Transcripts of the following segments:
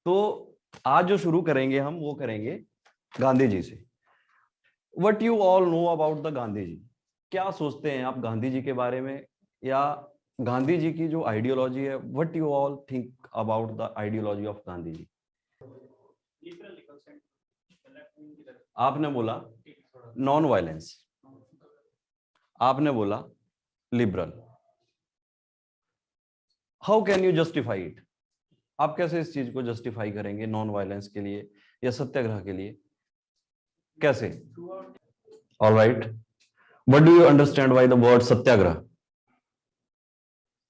तो आज जो शुरू करेंगे हम वो करेंगे गांधी जी से। What you all know about the Gandhi ji? क्या सोचते हैं आप गांधी जी के बारे में, या गांधी जी की जो आइडियोलॉजी है, what you all think about the ideology of Gandhi ji? आपने बोला नॉन वायलेंस, आपने बोला liberal. How can you justify it? आप कैसे इस चीज को जस्टिफाई करेंगे नॉन वायलेंस के लिए या सत्याग्रह के लिए? कैसे? All right, what do you understand by the word satyagraha?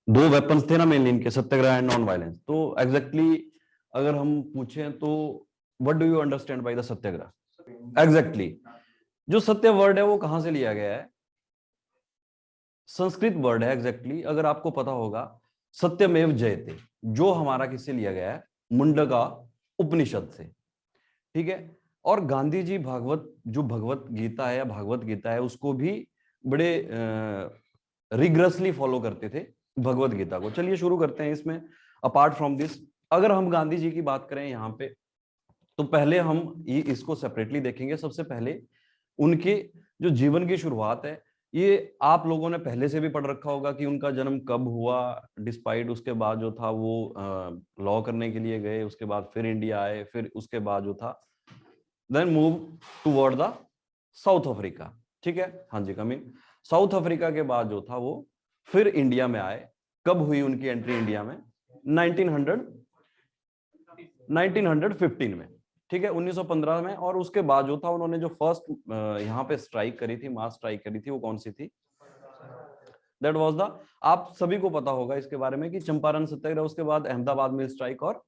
दो वेपन्स थे ना मेनली इनके, सत्याग्रह एंड नॉन वायलेंस। तो एग्जैक्टली अगर हम पूछें तो what do you understand by the satyagraha? Exactly जो सत्य वर्ड है वो कहां से लिया गया है? संस्कृत वर्ड है एग्जैक्टली। अगर आपको पता होगा सत्यमेव जयते, जो हमारा किससे लिया गया है? मुंडका उपनिषद से। ठीक है। और गांधी जी भागवत, जो भगवत गीता है या भागवत गीता है, उसको भी बड़े रिग्रेसली फॉलो करते थे भगवत गीता को। चलिए शुरू करते हैं इसमें। अपार्ट फ्रॉम दिस, अगर हम गांधी जी की बात करें यहाँ पे, तो पहले हम इसको सेपरेटली देखेंगे। सबसे पहले उनके जो जीवन की शुरुआत है, ये आप लोगों ने पहले से भी पढ़ रखा होगा कि उनका जन्म कब हुआ। डिस्पाइट उसके बाद जो था वो लॉ करने के लिए गए, उसके बाद फिर इंडिया आए, फिर उसके बाद जो था then move toward the South Africa. ठीक है, हाँ जी, कम इन। साउथ अफ्रीका के बाद जो था वो फिर इंडिया में आए। कब हुई उनकी एंट्री इंडिया में? 1915 में। ठीक है, 1915 में। और उसके बाद जो था उन्होंने जो फर्स्ट यहाँ पे स्ट्राइक करी थी, मास स्ट्राइक करी थी, वो कौन सी थी? दैट वाज द, आप सभी को पता होगा इसके बारे में कि चंपारण सत्याग्रह, उसके बाद अहमदाबाद मिल स्ट्राइक और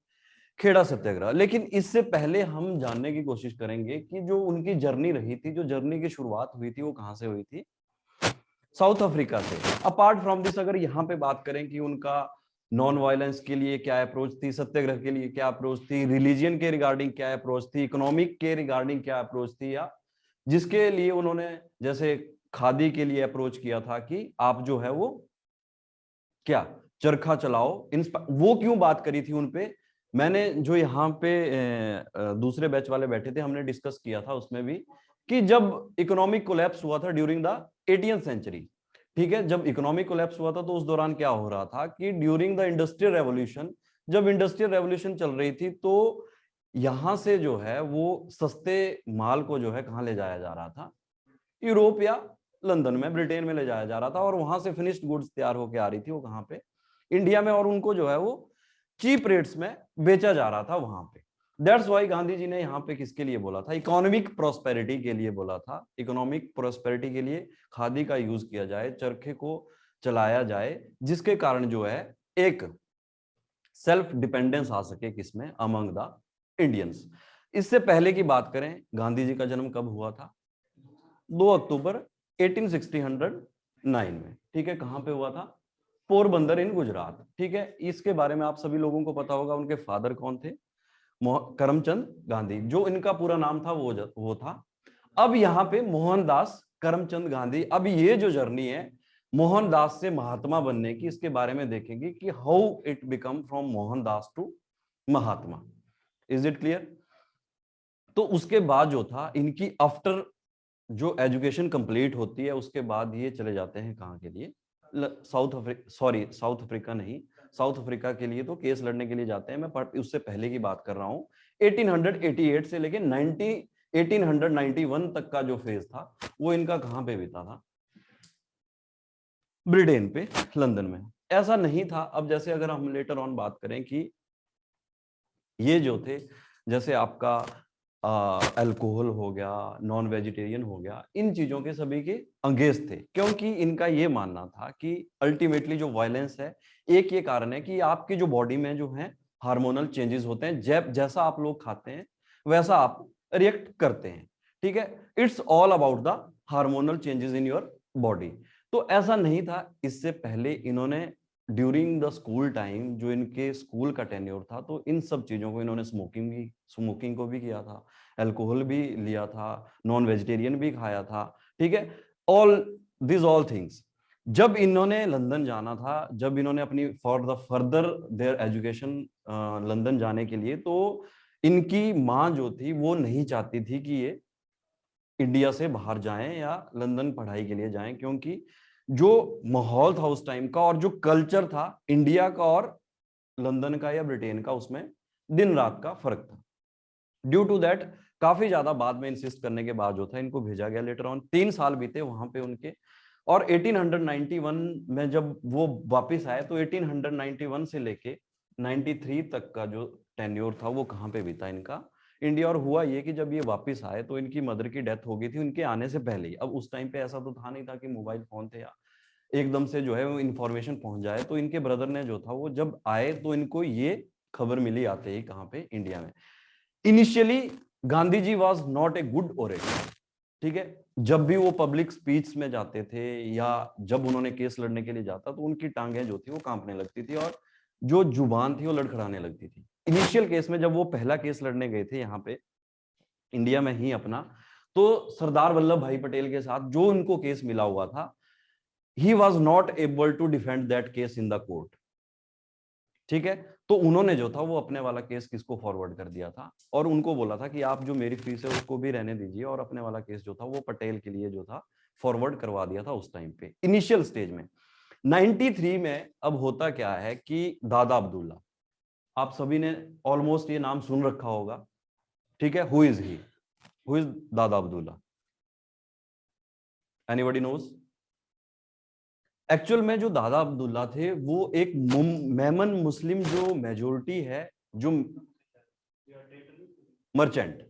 खेड़ा सत्याग्रह। लेकिन इससे पहले हम जानने की कोशिश करेंगे कि जो उनकी जर्नी रही थी, जो जर्नी की शुरुआत हुई थी, वो कहां से हुई थी? साउथ अफ्रीका से। अपार्ट फ्रॉम दिस, अगर यहाँ पे बात करें कि उनका नॉन वायलेंस के लिए क्या अप्रोच थी, सत्याग्रह के लिए क्या अप्रोच थी, रिलीजियन के रिगार्डिंग क्या अप्रोच थी, इकोनॉमिक के रिगार्डिंग क्या अप्रोच थी, या जिसके लिए उन्होंने जैसे खादी के लिए अप्रोच किया था कि आप जो है वो क्या चरखा चलाओ, वो क्यों बात करी थी उनपे? मैंने जो यहाँ पे दूसरे बैच वाले बैठे थे, हमने डिस्कस किया था उसमें भी कि जब इकोनॉमिक कोलैप्स हुआ था ड्यूरिंग द 18th सेंचुरी। ठीक है, जब इकोनॉमिक कोलैप्स हुआ था तो उस दौरान क्या हो रहा था कि ड्यूरिंग द इंडस्ट्रियल रेवोल्यूशन, जब इंडस्ट्रियल रेवोल्यूशन चल रही थी, तो यहां से जो है वो सस्ते माल को जो है कहाँ ले जाया जा रहा था? यूरोप या लंदन में, ब्रिटेन में ले जाया जा रहा था। और वहां से फिनिश्ड गुड्स तैयार होकर आ रही थी वो कहाँ पे? इंडिया में। और उनको जो है वो चीप रेट्स में बेचा जा रहा था वहां पे। दैट्स वाई गांधी जी ने यहाँ पे किसके लिए बोला था? इकोनॉमिक प्रोस्पेरिटी के लिए बोला था। इकोनॉमिक प्रोस्पेरिटी के लिए खादी का यूज किया जाए, चरखे को चलाया जाए, जिसके कारण जो है एक सेल्फ डिपेंडेंस आ सके किसमें? Among the Indians. इससे पहले की बात करें, गांधी जी का जन्म कब हुआ था? 2 अक्टूबर 1809 में। ठीक है, कहां पे हुआ था? पोरबंदर इन गुजरात। ठीक है, इसके बारे में आप सभी लोगों को पता होगा। उनके फादर कौन थे? करमचंद गांधी। जो इनका पूरा नाम था वो था। अब यहाँ पे मोहनदास करमचंद गांधी। अब ये जो जर्नी है मोहनदास से महात्मा बनने की, इसके बारे में देखेंगे कि how it become from Mohandas to Mahatma. Is it clear? तो उसके बाद जो था इनकी आफ्टर जो एजुकेशन कंप्लीट होती है, उसके बाद ये चले जाते हैं कहाँ के लिए? South Africa, sorry south Africa नहीं, साउथ अफ्रीका के लिए तो केस लड़ने के लिए जाते हैं। मैं उससे पहले की बात कर रहा हूँ। 1888 से लेके 1891 तक का जो फेज था वो इनका कहाँ पे बीता था? ब्रिटेन पे, लंदन में। ऐसा नहीं था। अब जैसे अगर हम लेटर ऑन बात करें कि ये जो थे, जैसे आपका अल्कोहल हो गया, नॉन वेजिटेरियन हो गया, इन चीजों के सभी के अंगेज थे, क्योंकि इनका ये मानना था कि अल्टीमेटली जो वायलेंस है, एक ये कारण है कि आपकी जो बॉडी में जो है हार्मोनल चेंजेस होते हैं। जैसा आप लोग खाते हैं वैसा आप रिएक्ट करते हैं। ठीक है, it's all about the hormonal changes in your body. तो ऐसा नहीं था। इससे पहले इन्होंने ड्यूरिंग द स्कूल टाइम, जो इनके स्कूल का टेन्योर था, तो इन सब चीजों को इन्होंने स्मोकिंग को भी किया था, अल्कोहल भी लिया था, नॉन वेजिटेरियन भी खाया था। ठीक है, ऑल दिस ऑल थिंग्स। जब इन्होंने लंदन जाना था, जब इन्होंने अपनी for the further there education London जाने के लिए, तो इनकी माँ जो थी वो नहीं चाहती थी कि ये इंडिया से बाहर जाएं या लंदन पढ़ाई के लिए जाएं, क्योंकि जो माहौल था उस टाइम का और जो कल्चर था इंडिया का और लंदन का या ब्रिटेन का, उसमें दिन रात का फर्क था। ड्यू टू दैट काफी ज्यादा बाद में इंसिस्ट करने के बाद जो था इनको भेजा गया। लेटर ऑन 3 साल बीते वहां पे उनके, और 1891 में जब वो वापस आए तो 1891 से लेके 93 तक का जो टेन्योर था वो कहाँ पे बीता इनका, इंडिया। और हुआ ये कि जब ये वापस आए तो इनकी मदर की डेथ हो गई थी उनके आने से पहले ही। अब उस टाइम पे ऐसा तो था नहीं था कि मोबाइल फोन थे या एकदम से जो है वो इन्फॉर्मेशन पहुंच जाए। तो इनके ब्रदर ने जो था वो जब आए तो इनको ये खबर मिली आते ही कहाँ पे, इंडिया में। Initially Gandhi ji was not a good orator, ठीक है। जब भी वो पब्लिक स्पीच में जाते थे या जब उन्होंने केस लड़ने के लिए जाता तो उनकी टांगें जो थी वो कांपने लगती थी और जो जुबान थी वो लड़खड़ाने लगती थी। इनिशियल केस में जब वो पहला केस लड़ने गए थे यहाँ पे इंडिया में ही अपना, तो सरदार वल्लभ भाई पटेल के साथ जो उनको केस मिला हुआ था, he was not able to defend that case in the court, ठीक है। तो उन्होंने जो था वो अपने वाला केस किसको फॉरवर्ड कर दिया था और उनको बोला था कि आप जो मेरी फीस है उसको भी रहने दीजिए, और अपने वाला केस जो था वो पटेल के लिए जो था फॉरवर्ड करवा दिया था उस टाइम पे इनिशियल स्टेज में। 93 में अब होता क्या है कि दादा अब्दुल्ला, आप सभी ने ऑलमोस्ट ये नाम सुन रखा होगा, ठीक है। Who is he, who is दादा अब्दुल्ला? Anybody knows? एक्चुअल में जो दादा अब्दुल्ला थे वो एक मेमन मुस्लिम जो मेजोरिटी है, जो मर्चेंट,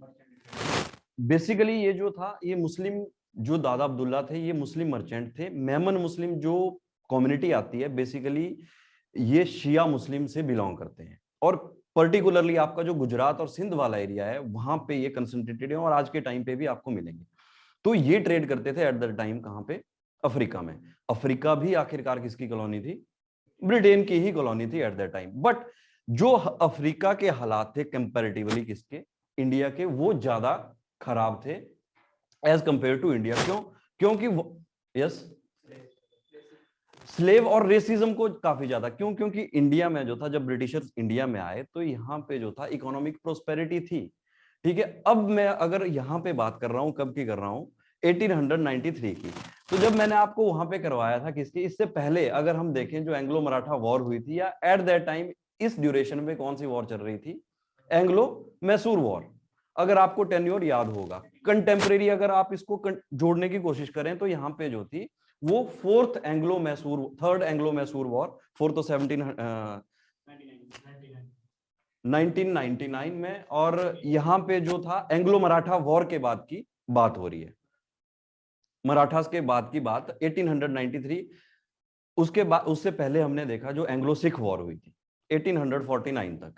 बेसिकली ये जो था ये मुस्लिम, जो दादा अब्दुल्ला थे ये मुस्लिम मर्चेंट थे। मेमन मुस्लिम जो कम्युनिटी आती है बेसिकली ये शिया मुस्लिम से बिलोंग करते हैं, और पर्टिकुलरली आपका जो गुजरात और सिंध वाला एरिया है वहां पे ये कंसंट्रेटेड है और आज के टाइम पे भी आपको मिलेंगे। तो ये ट्रेड करते थे एट द टाइम कहां पे, अफ्रीका में। अफ्रीका भी आखिरकार किसकी कॉलोनी थी? ब्रिटेन की ही कॉलोनी थी एट दैट टाइम। बट जो अफ्रीका के हालात थे कंपैरेटिवली किसके, इंडिया के, वो ज्यादा खराब थे एज कंपेयर टू इंडिया। क्यों? क्योंकि यस, स्लेव और रेसिज्म को काफी ज्यादा। क्यों? क्योंकि इंडिया में जो था जब ब्रिटिशर्स इंडिया में आए तो यहाँ पे जो था इकोनॉमिक प्रोस्पेरिटी थी, ठीक है। अब मैं अगर यहाँ पे बात कर रहा हूँ, कब की कर रहा हूँ, 1893 की। तो जब मैंने आपको वहां पे करवाया था किसकी, इससे पहले अगर हम देखें जो एंग्लो मराठा वॉर हुई थी, या एट दैट टाइम इस ड्यूरेशन में कौन सी वॉर चल रही थी, एंग्लो मैसूर वॉर। अगर आपको टेन्योर याद होगा कंटेम्प्रेरी, अगर आप इसको जोड़ने की कोशिश करें तो यहाँ पे जो थी वो fourth Anglo Mysore, third Anglo Mysore war, fourth तो 1999 में, और यहाँ पे जो था एंग्लो मराठा वॉर के बाद की बात हो रही है, मराठास के बाद की बात 1893। उसके बाद, उससे पहले हमने देखा जो एंग्लो सिख वॉर हुई थी 1849 तक,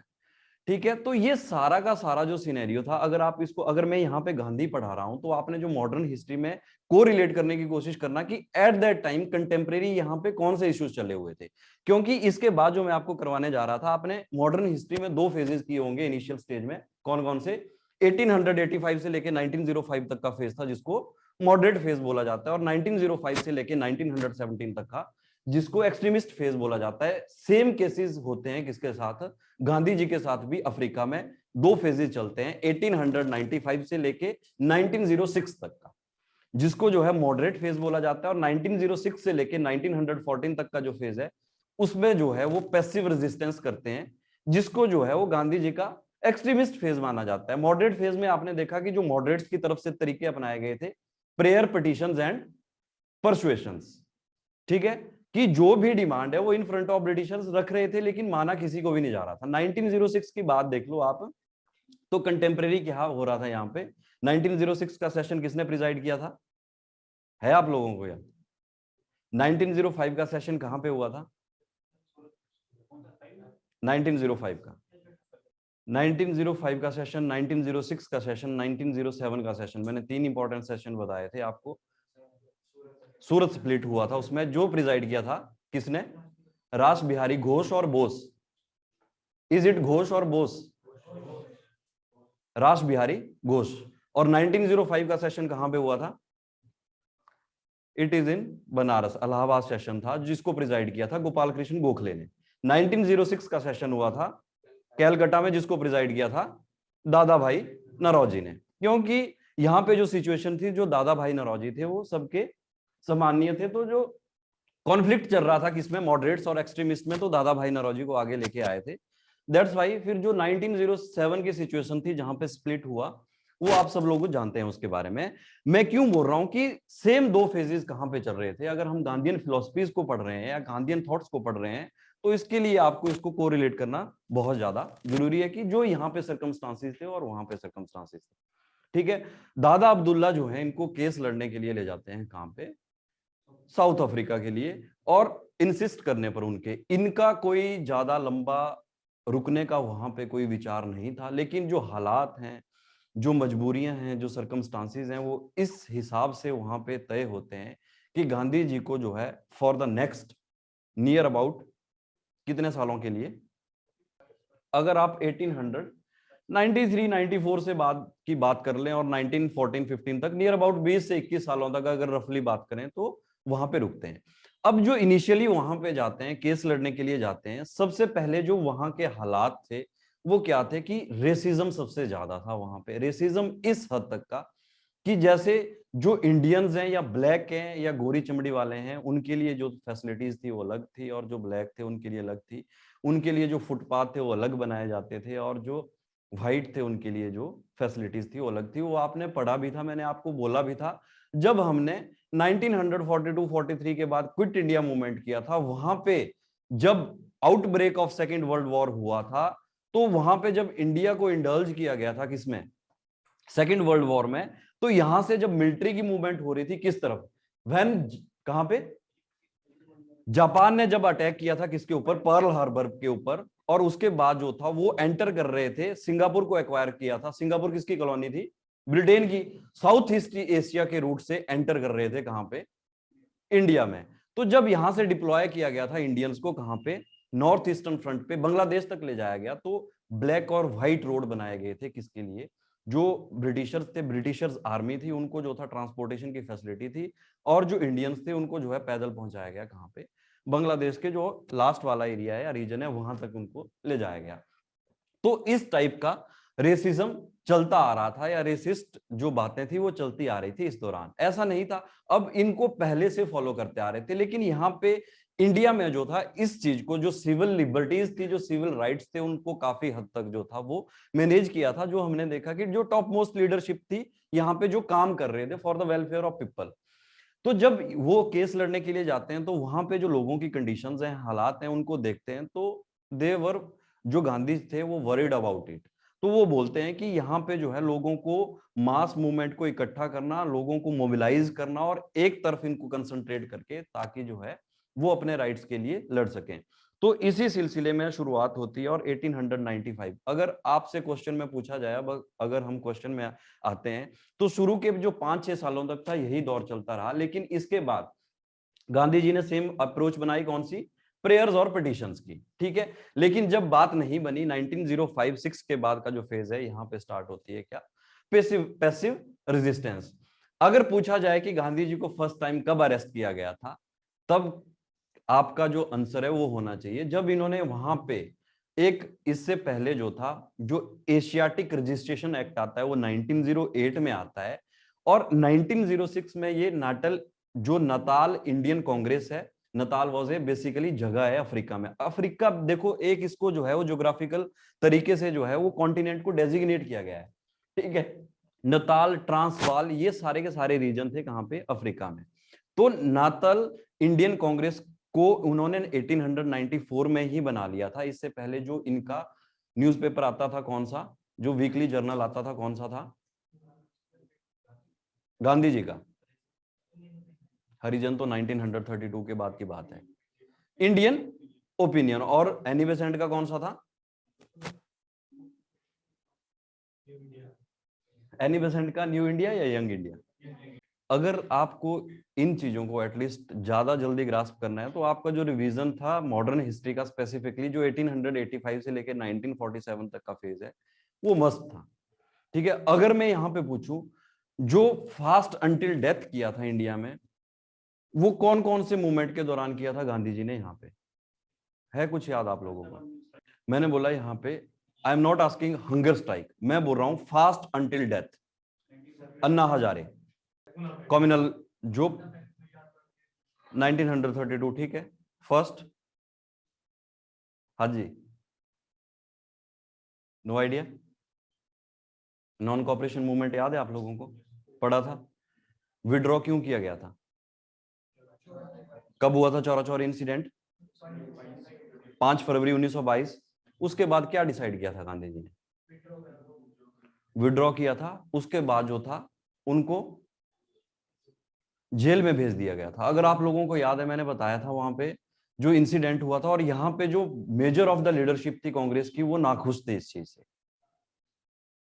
ठीक है। तो ये सारा का सारा जो सिनेरियो था, अगर आप इसको, अगर मैं यहाँ पे गांधी पढ़ा रहा हूं तो आपने जो मॉडर्न हिस्ट्री में को रिलेट करने की कोशिश करना कि एट दैट टाइम कंटेम्प्रेरी यहाँ पे कौन से इश्यूज चले हुए थे। क्योंकि इसके बाद जो मैं आपको करवाने जा रहा था, आपने मॉडर्न हिस्ट्री में 2 फेजेस किए होंगे इनिशियल स्टेज में, कौन कौन से, 1885 से लेके 1905 तक का फेज था जिसको मॉडरेट फेज बोला जाता है, और 1905 से लेके 1917 तक का जिसको एक्सट्रीमिस्ट फेज बोला जाता है। सेम केसेस होते हैं किसके साथ, गांधी जी के साथ भी अफ्रीका में 2 फेजेस चलते हैं 1895 से लेके 1906 तक का, जिसको जो है मॉडरेट फेज बोला जाता है। और 1906 से लेके 1914 तक का जो फेज है उसमें जो है वो पैसिव रेजिस्टेंस करते हैं, जिसको जो है वो गांधी जी का एक्सट्रीमिस्ट फेज माना जाता है। मॉडरेट फेज में आपने देखा कि जो मॉडरेट्स की तरफ से तरीके अपनाए गए थे, प्रेयर, पिटिशंस एंड परसुएशंस, ठीक है, कि जो भी डिमांड है वो इन फ्रंट ऑफ ब्रिटिशर्स रख रहे थे, लेकिन माना किसी को भी नहीं जा रहा था। 1906 की बात देख लो आप, तो कंटेम्प्रेरी क्या हो रहा था यहाँ पे। 1906 का सेशन किसने प्रिजाइड किया था, है आप लोगों को याद? 1905 का सेशन कहां पे हुआ था? 1905 का 1905 का सेशन, 1906 का सेशन, 1907 का सेशन। मैंने 3 इंपॉर्टेंट सेशन बताए थे आपको। सूरत स्प्लिट हुआ था, उसमें जो प्रिजाइड किया था किसने, रास बिहारी घोष और बोस। इज इट घोष और बोस? रास बिहारी घोष। और 1905 का सेशन कहां पे हुआ था? It is in Banaras, Allahabad session था जिसको प्रिजाइड किया था गोपाल कृष्ण गोखले ने। 1906 का सेशन हुआ था कैलकाटा में जिसको प्रिजाइड किया था दादा भाई नौरोजी ने, क्योंकि यहाँ पे जो सिचुएशन थी, जो दादा भाई नौरोजी थे वो सबके सम्मानीय थे। तो जो कॉन्फ्लिक्ट चल रहा था किसमें, मॉडरेट्स और एक्सट्रीमिस्ट में, तो दादा भाई नौरोजी को आगे लेके आए थे। दैट्स वाई फिर जो 1907 की सिचुएशन थी जहां पे स्प्लिट हुआ, वो आप सब लोग जानते हैं उसके बारे में। मैं क्यों बोल रहा हूं कि सेम दो फेजेस कहां पे चल रहे थे। अगर हम गांधीयन फिलोसफीज को पढ़ रहे हैं या गांधीयन थॉट्स को पढ़ रहे हैं, तो इसके लिए आपको इसको कोरिलेट करना बहुत ज्यादा जरूरी है कि जो यहाँ पे सर्कमस्टांसिस थे और वहां पे सर्कमस्टांसिस थे। ठीक है, दादा अब्दुल्ला जो है इनको केस लड़ने के लिए ले जाते हैं कहां पे, साउथ अफ्रीका के लिए। और इंसिस्ट करने पर उनके, इनका कोई ज्यादा लंबा रुकने का वहां पे कोई विचार नहीं था, लेकिन जो हालात हैं, जो मजबूरियां हैं, जो सर्कमस्टांसिस हैं, वो इस हिसाब से वहां पे तय होते हैं कि गांधी जी को जो है for the next near about कितने सालों के लिए, अगर आप 1893-94 से बाद की बात कर लें और 1914-15 तक, नियर अबाउट 20 से 21 सालों तक अगर रफली बात करें, तो वहां पे रुकते हैं। अब जो इनिशियली वहां पे जाते हैं, केस लड़ने के लिए जाते हैं, सबसे पहले जो वहां के हालात थे वो क्या थे कि रेसिज्म सबसे ज्यादा था वहां पे। रेसिज्म इस हद तक का कि जैसे जो इंडियंस हैं या ब्लैक हैं या गोरी चमड़ी वाले हैं, उनके लिए जो फैसिलिटीज थी वो अलग थी, और जो ब्लैक थे उनके लिए अलग थी। उनके लिए जो फुटपाथ थे वो अलग बनाए जाते थे, और जो व्हाइट थे उनके लिए जो फैसिलिटीज थी वो अलग थी। वो आपने पढ़ा भी था, मैंने आपको बोला भी था जब हमने 1942-43 के बाद क्विट इंडिया मूवमेंट किया था। वहां पे जब outbreak of second world war हुआ था, तो वहां पे जब इंडिया को इंडल्ज किया गया था किसमें, सेकेंड वर्ल्ड वॉर में, तो यहां से जब मिलिट्री की मूवमेंट हो रही थी किस तरफ, व्हेन, कहां पे, जापान ने जब अटैक किया था किसके ऊपर, पर्ल हार्बर के ऊपर, और उसके बाद जो था वो एंटर कर रहे थे, सिंगापुर को एक्वायर किया था। सिंगापुर किसकी कॉलोनी थी, ब्रिटेन की। साउथ ईस्ट एशिया के रूट से एंटर कर रहे थे कहां पे, इंडिया में। तो जब यहां से डिप्लॉय किया गया था इंडियंस को कहां पे, नॉर्थ ईस्टर्न फ्रंट पे, बांग्लादेश तक ले जाया गया, तो ब्लैक और व्हाइट रोड बनाए गए थे किसके लिए, जो ब्रिटिशर्स थे, ब्रिटिशर्स आर्मी थी, उनको जो था ट्रांसपोर्टेशन की फैसिलिटी थी, और जो इंडियंस थे उनको जो है पैदल पहुंचाया गया कहां पे, बांग्लादेश के जो लास्ट वाला एरिया है या रीजन है वहां तक उनको ले जाया गया। तो इस टाइप का रेसिज्म चलता आ रहा था, या रेसिस्ट जो बातें थी वो चलती आ रही थी इस दौरान। ऐसा नहीं था, अब इनको पहले से फॉलो करते आ रहे थे, लेकिन यहाँ पे इंडिया में जो था इस चीज को, जो सिविल लिबर्टीज थी, जो सिविल राइट्स थे, उनको काफी हद तक जो था वो मैनेज किया था। जो हमने देखा कि जो टॉप मोस्ट लीडरशिप थी यहाँ पे जो काम कर रहे थे for the welfare of people. तो जब वो केस लड़ने के लिए जाते हैं, तो वहां पे जो लोगों की कंडीशंस हैं, हालात हैं, उनको देखते हैं, तो देवर, जो गांधी थे वो वरीड अबाउट इट। तो वो बोलते हैं कि यहाँ पे जो है लोगों को, मास मूवमेंट को इकट्ठा करना, लोगों को मोबिलाइज करना, और एक तरफ इनको कंसंट्रेट करके, ताकि जो है वो अपने राइट्स के लिए लड़ सकें। तो इसी सिलसिले में शुरुआत होती है। और 1895, अगर आपसे क्वेश्चन में पूछा जाए, अब अगर हम क्वेश्चन में आते हैं, तो शुरू के जो 5-6 सालों तक था यही दौर चलता रहा, लेकिन इसके बाद गांधी जी ने सेम अप्रोच बनाई, कौन सी, प्रेयर्स और पिटिशंस की। ठीक है, लेकिन जब बात नहीं बनी, 1905-6 के बाद का जो फेज है, यहाँ पे स्टार्ट होती है क्या, पैसिव रेजिस्टेंस। अगर पूछा जाए कि गांधी जी को फर्स्ट टाइम कब अरेस्ट किया गया था, तब आपका जो आंसर है वो होना चाहिए जब इन्होंने वहां पे एक, इससे पहले जो था, जो एशियाटिक रजिस्ट्रेशन एक्ट आता है वो 1908 में आता है, और 1906 में ये नाटल, जो नताल इंडियन कांग्रेस है, नताल वाज ए बेसिकली जगह है अफ्रीका में। अफ्रीका देखो, एक इसको जो है वो ज्योग्राफिकल तरीके से जो है वो कॉन्टिनेंट को डेजिग्नेट किया गया है। ठीक है, नताल, ट्रांसवाल, ये सारे के सारे रीजन थे कहां पे, अफ्रीका में। तो नाताल इंडियन कांग्रेस को उन्होंने 1894 में ही बना लिया था। इससे पहले जो इनका न्यूज़पेपर आता था, कौन सा, जो वीकली जर्नल आता था, कौन सा था, गांधी जी का, हरिजन तो 1932 के बाद की बात है। इंडियन ओपिनियन, और एनी बेसेंट का कौन सा था, एनी बेसेंट का न्यू इंडिया या यंग इंडिया। अगर आपको इन चीजों को एटलीस्ट ज्यादा जल्दी ग्रास्प करना है, तो आपका जो रिवीजन था मॉडर्न हिस्ट्री का, स्पेसिफिकली जो 1885 से लेकर 1947 तक का फेज है, वो मस्त था। ठीक है, अगर मैं यहां पे पूछूं, जो फास्ट अंटिल डेथ किया था इंडिया में, वो कौन कौन से मूवमेंट के दौरान किया था गांधी जी ने, यहाँ पे है कुछ याद आप लोगों को। मैंने बोला यहाँ पे I am not asking hunger strike, मैं बोल रहा हूं fast until death. Anna Hazare communal जो 1932, ठीक है। फर्स्ट, हाँ जी, no idea. Non cooperation movement याद है आप लोगों को, पढ़ा था। विड्रॉ क्यों किया गया था, कब हुआ था चौरा चौरी इंसिडेंट? 5 फरवरी 1922। उसके बाद क्या डिसाइड किया था गांधी जी ने? विड्रॉ किया था। उसके बाद जो था उनको जेल में भेज दिया गया था। अगर आप लोगों को याद है, मैंने बताया था वहां पे जो इंसिडेंट हुआ था, और यहाँ पे जो मेजर ऑफ द लीडरशिप थी कांग्रेस की, वो नाखुश थे इस चीज से।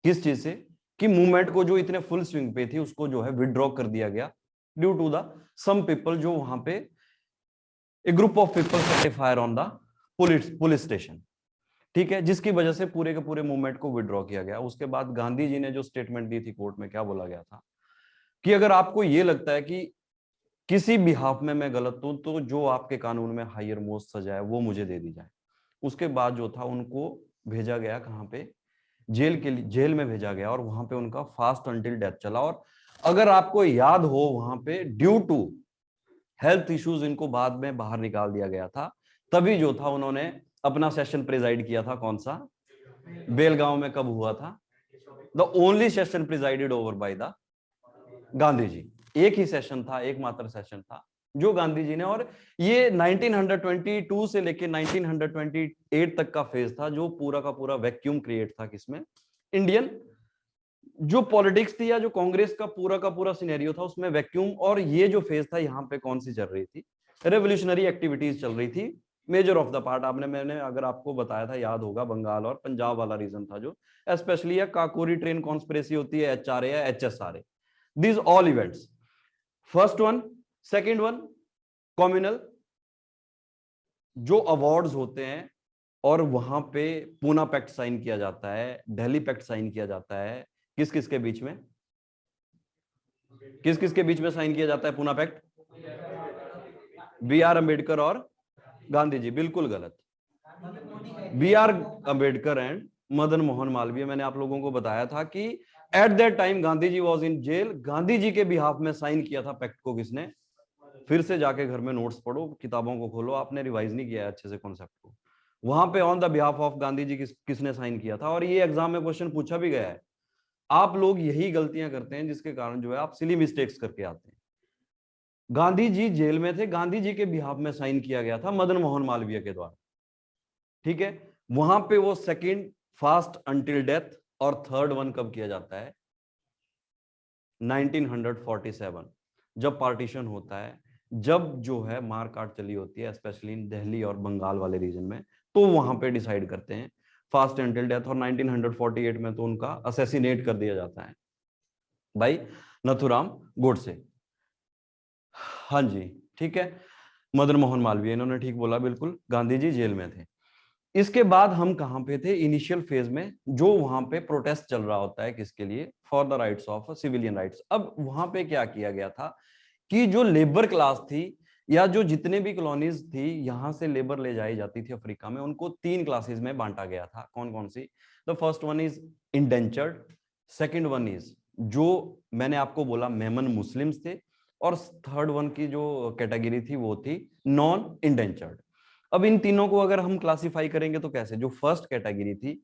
किस चीज से? कि मूवमेंट को जो इतने फुल स्विंग पे थी उसको जो है विड्रॉ कर दिया गया due to the some people, जो वहां पे a group of people set fire on the police station, ठीक है, जिसकी वजह से पूरे के पूरे मूवमेंट को विड्रॉ किया गया। उसके बाद गांधी जी ने जो स्टेटमेंट दी थी कोर्ट में, क्या बोला गया था कि अगर आपको ये लगता है कि किसी भी हाफ में मैं गलत हूं, तो जो आपके कानून में हायर मोस्ट सजा है वो मुझे दे दी जाए। उसके बाद जो था उनको भेजा गया कहां पे, जेल के लिए, जेल में भेजा गया, और वहां पे उनका फास्ट अंटिल डेथ चला। और अगर आपको याद हो, वहां पे ड्यू टू हेल्थ इश्यूज इनको बाद में बाहर निकाल दिया गया था। तभी जो था उन्होंने अपना सेशन प्रिजाइड किया था, कौन सा, बेलगांव में। कब हुआ था? The only session presided over by the Gandhi ji. एक ही सेशन था, एकमात्र सेशन था जो गांधी जी ने, और ये 1922 से लेकर 1928 तक का फेज था, जो पूरा का पूरा वैक्यूम क्रिएट था किसमें, इंडियन जो पॉलिटिक्स थी या जो कांग्रेस का पूरा सिनेरियो था, उसमें वैक्यूम। और ये जो फेज था, यहाँ पे कौन सी चल रही थी, रेवोल्यूशनरी एक्टिविटीज चल रही थी। मेजर ऑफ द पार्ट मैंने अगर आपको बताया था, याद होगा, बंगाल और पंजाब वाला रीजन था, जो स्पेशली काकोरी ट्रेन कॉन्स्पिरेसी होती है, HRA या HSRA, these all events, first one, second one, communal जो अवार्ड्स होते हैं, और वहां पे पूना पैक्ट साइन किया जाता है, दिल्ली पैक्ट साइन किया जाता है, किस किस के बीच में, किस किस के बीच में साइन किया जाता है पूना पैक्ट? BR अम्बेडकर और गांधी जी। बिल्कुल गलत। BR Ambedkar and Madan Mohan Malviya. मैंने आप लोगों को बताया था कि at that time Gandhi ji was in jail. Gandhi ji के बिहाफ में साइन किया था पैक्ट को किसने? फिर से जाके घर में नोट्स पढ़ो, किताबों को खोलो, आपने रिवाइज नहीं किया है अच्छे से कॉन्सेप्ट को। वहां पे on the behalf of Gandhi ji किसने साइन किया था? और ये एग्जाम में क्वेश्चन पूछा भी गया है। आप लोग यही गलतियां करते हैं, जिसके कारण जो है आप सिली मिस्टेक्स करके आते हैं। गांधी जी जेल में थे, गांधी जी के बिहाफ में साइन किया गया था मदन मोहन मालवीय के द्वारा, ठीक है। वहां पे वो सेकंड फास्ट अंटिल डेथ, और थर्ड वन कब किया जाता है? 1947, जब पार्टीशन होता है, जब जो है मार काट चली होती है, स्पेशली इन दिल्ली और बंगाल वाले रीजन में, तो वहां पे डिसाइड करते हैं फास्ट अंटिल डेथ। और 1948 में तो उनका असैसिनेट कर दिया जाता है भाई नथुराम गोडसे। हाँ जी, ठीक है। मदन मोहन मालवीय, इन्होंने ठीक बोला, बिल्कुल, गांधी जी जेल में थे। इसके बाद हम कहां पे थे? इनिशियल फेज में, जो वहां पे प्रोटेस्ट चल रहा होता है, किसके लिए? For the rights of civilian rights. अब वहां पे क्या किया गया था कि जो लेबर क्लास थी, या जो जितने भी कॉलोनीज थी, यहां से लेबर ले जाई जाती थी अफ्रीका में, उनको 3 क्लासेस में बांटा गया था। कौन कौन सी? The first one is indentured, second one is, जो मैंने आपको बोला, मेमन मुस्लिम्स थे, और थर्ड वन की जो कैटेगरी थी वो थी नॉन इंडेंचर्ड। अब इन तीनों को अगर हम क्लासिफाई करेंगे तो कैसे? जो फर्स्ट कैटेगरी थी,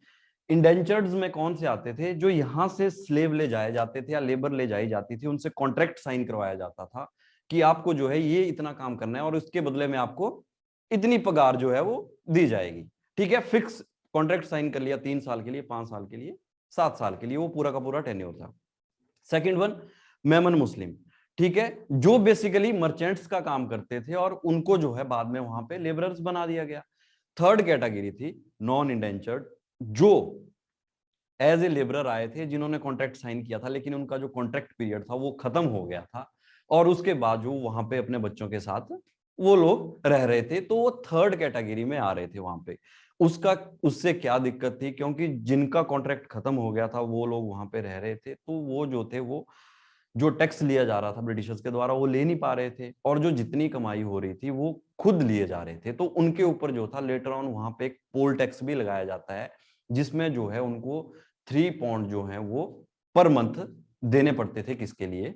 इंडेंचर्ड्स में कौन से आते थे? जो यहां से स्लेव ले जाए जाते थे या लेबर ले जाई जाती थी, उनसे कॉन्ट्रैक्ट साइन करवाया जाता था कि आपको जो है ये इतना काम करना है, और उसके बदले में आपको इतनी पगार जो है वो दी जाएगी, ठीक है। फिक्स कॉन्ट्रैक्ट साइन कर लिया, 3 साल के लिए, 5 साल के लिए, 7 साल के लिए, वो पूरा का पूरा टेन्योर था। सेकेंड वन, मेमन मुस्लिम, ठीक है, जो बेसिकली मर्चेंट्स का काम करते थे, और उनको जो है बाद में वहां पे लेबरर्स बना दिया गया। थर्ड कैटेगरी थी नॉन इंडेंचर्ड, जो एज ए लेबरर आए थे, जिन्होंने कॉन्ट्रैक्ट साइन किया था, लेकिन उनका जो कॉन्ट्रैक्ट पीरियड था वो खत्म हो गया था, और उसके बाद जो वहां पे अपने बच्चों के साथ वो लोग रह रहे थे, तो वो थर्ड कैटेगरी में आ रहे थे वहां पे। उसका उससे क्या दिक्कत थी? क्योंकि जिनका कॉन्ट्रैक्ट खत्म हो गया था वो लोग वहां पे रह रहे थे, तो वो जो थे, वो जो टैक्स लिया जा रहा था ब्रिटिशर्स के द्वारा, वो ले नहीं पा रहे थे, और जो जितनी कमाई हो रही थी वो खुद लिए जा रहे थे। तो उनके ऊपर जो था लेटर ऑन वहां पे एक पोल टैक्स भी लगाया जाता है, जिसमें जो है उनको 3 पॉन्ड जो है वो पर मंथ देने पड़ते थे, किसके लिए?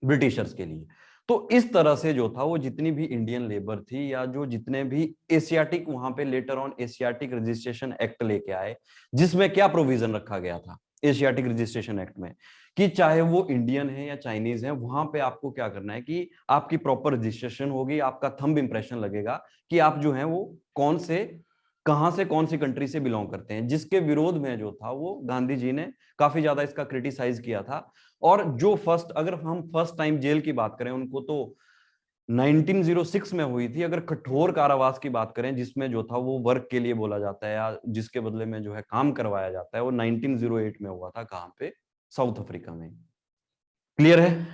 ब्रिटिशर्स के लिए। तो इस तरह से जो था वो जितनी भी इंडियन लेबर थी या जो जितने भी एशियाटिक, वहां पे later on Asiatic registration act लेके आए, जिसमें क्या प्रोविजन रखा गया था एशियाटिक रजिस्ट्रेशन एक्ट में, कि चाहे वो इंडियन है या चाइनीज है, वहां पे आपको क्या करना है कि आपकी प्रॉपर रजिस्ट्रेशन होगी, आपका थंब इंप्रेशन लगेगा कि आप जो है वो कौन से, कहां से, कौन सी कंट्री से बिलोंग करते हैं, जिसके विरोध में जो था वो गांधी जी ने काफी ज्यादा इसका क्रिटिसाइज किया था। और जो फर्स्ट, अगर हम फर्स्ट टाइम जेल की बात करें, उनको तो 1906 में हुई थी। अगर कठोर कारावास की बात करें जिसमें जो था वो वर्क के लिए बोला जाता है या जिसके बदले में जो है काम करवाया जाता है, वो 1908 में हुआ था। कहां पे? साउथ अफ्रीका में। क्लियर है?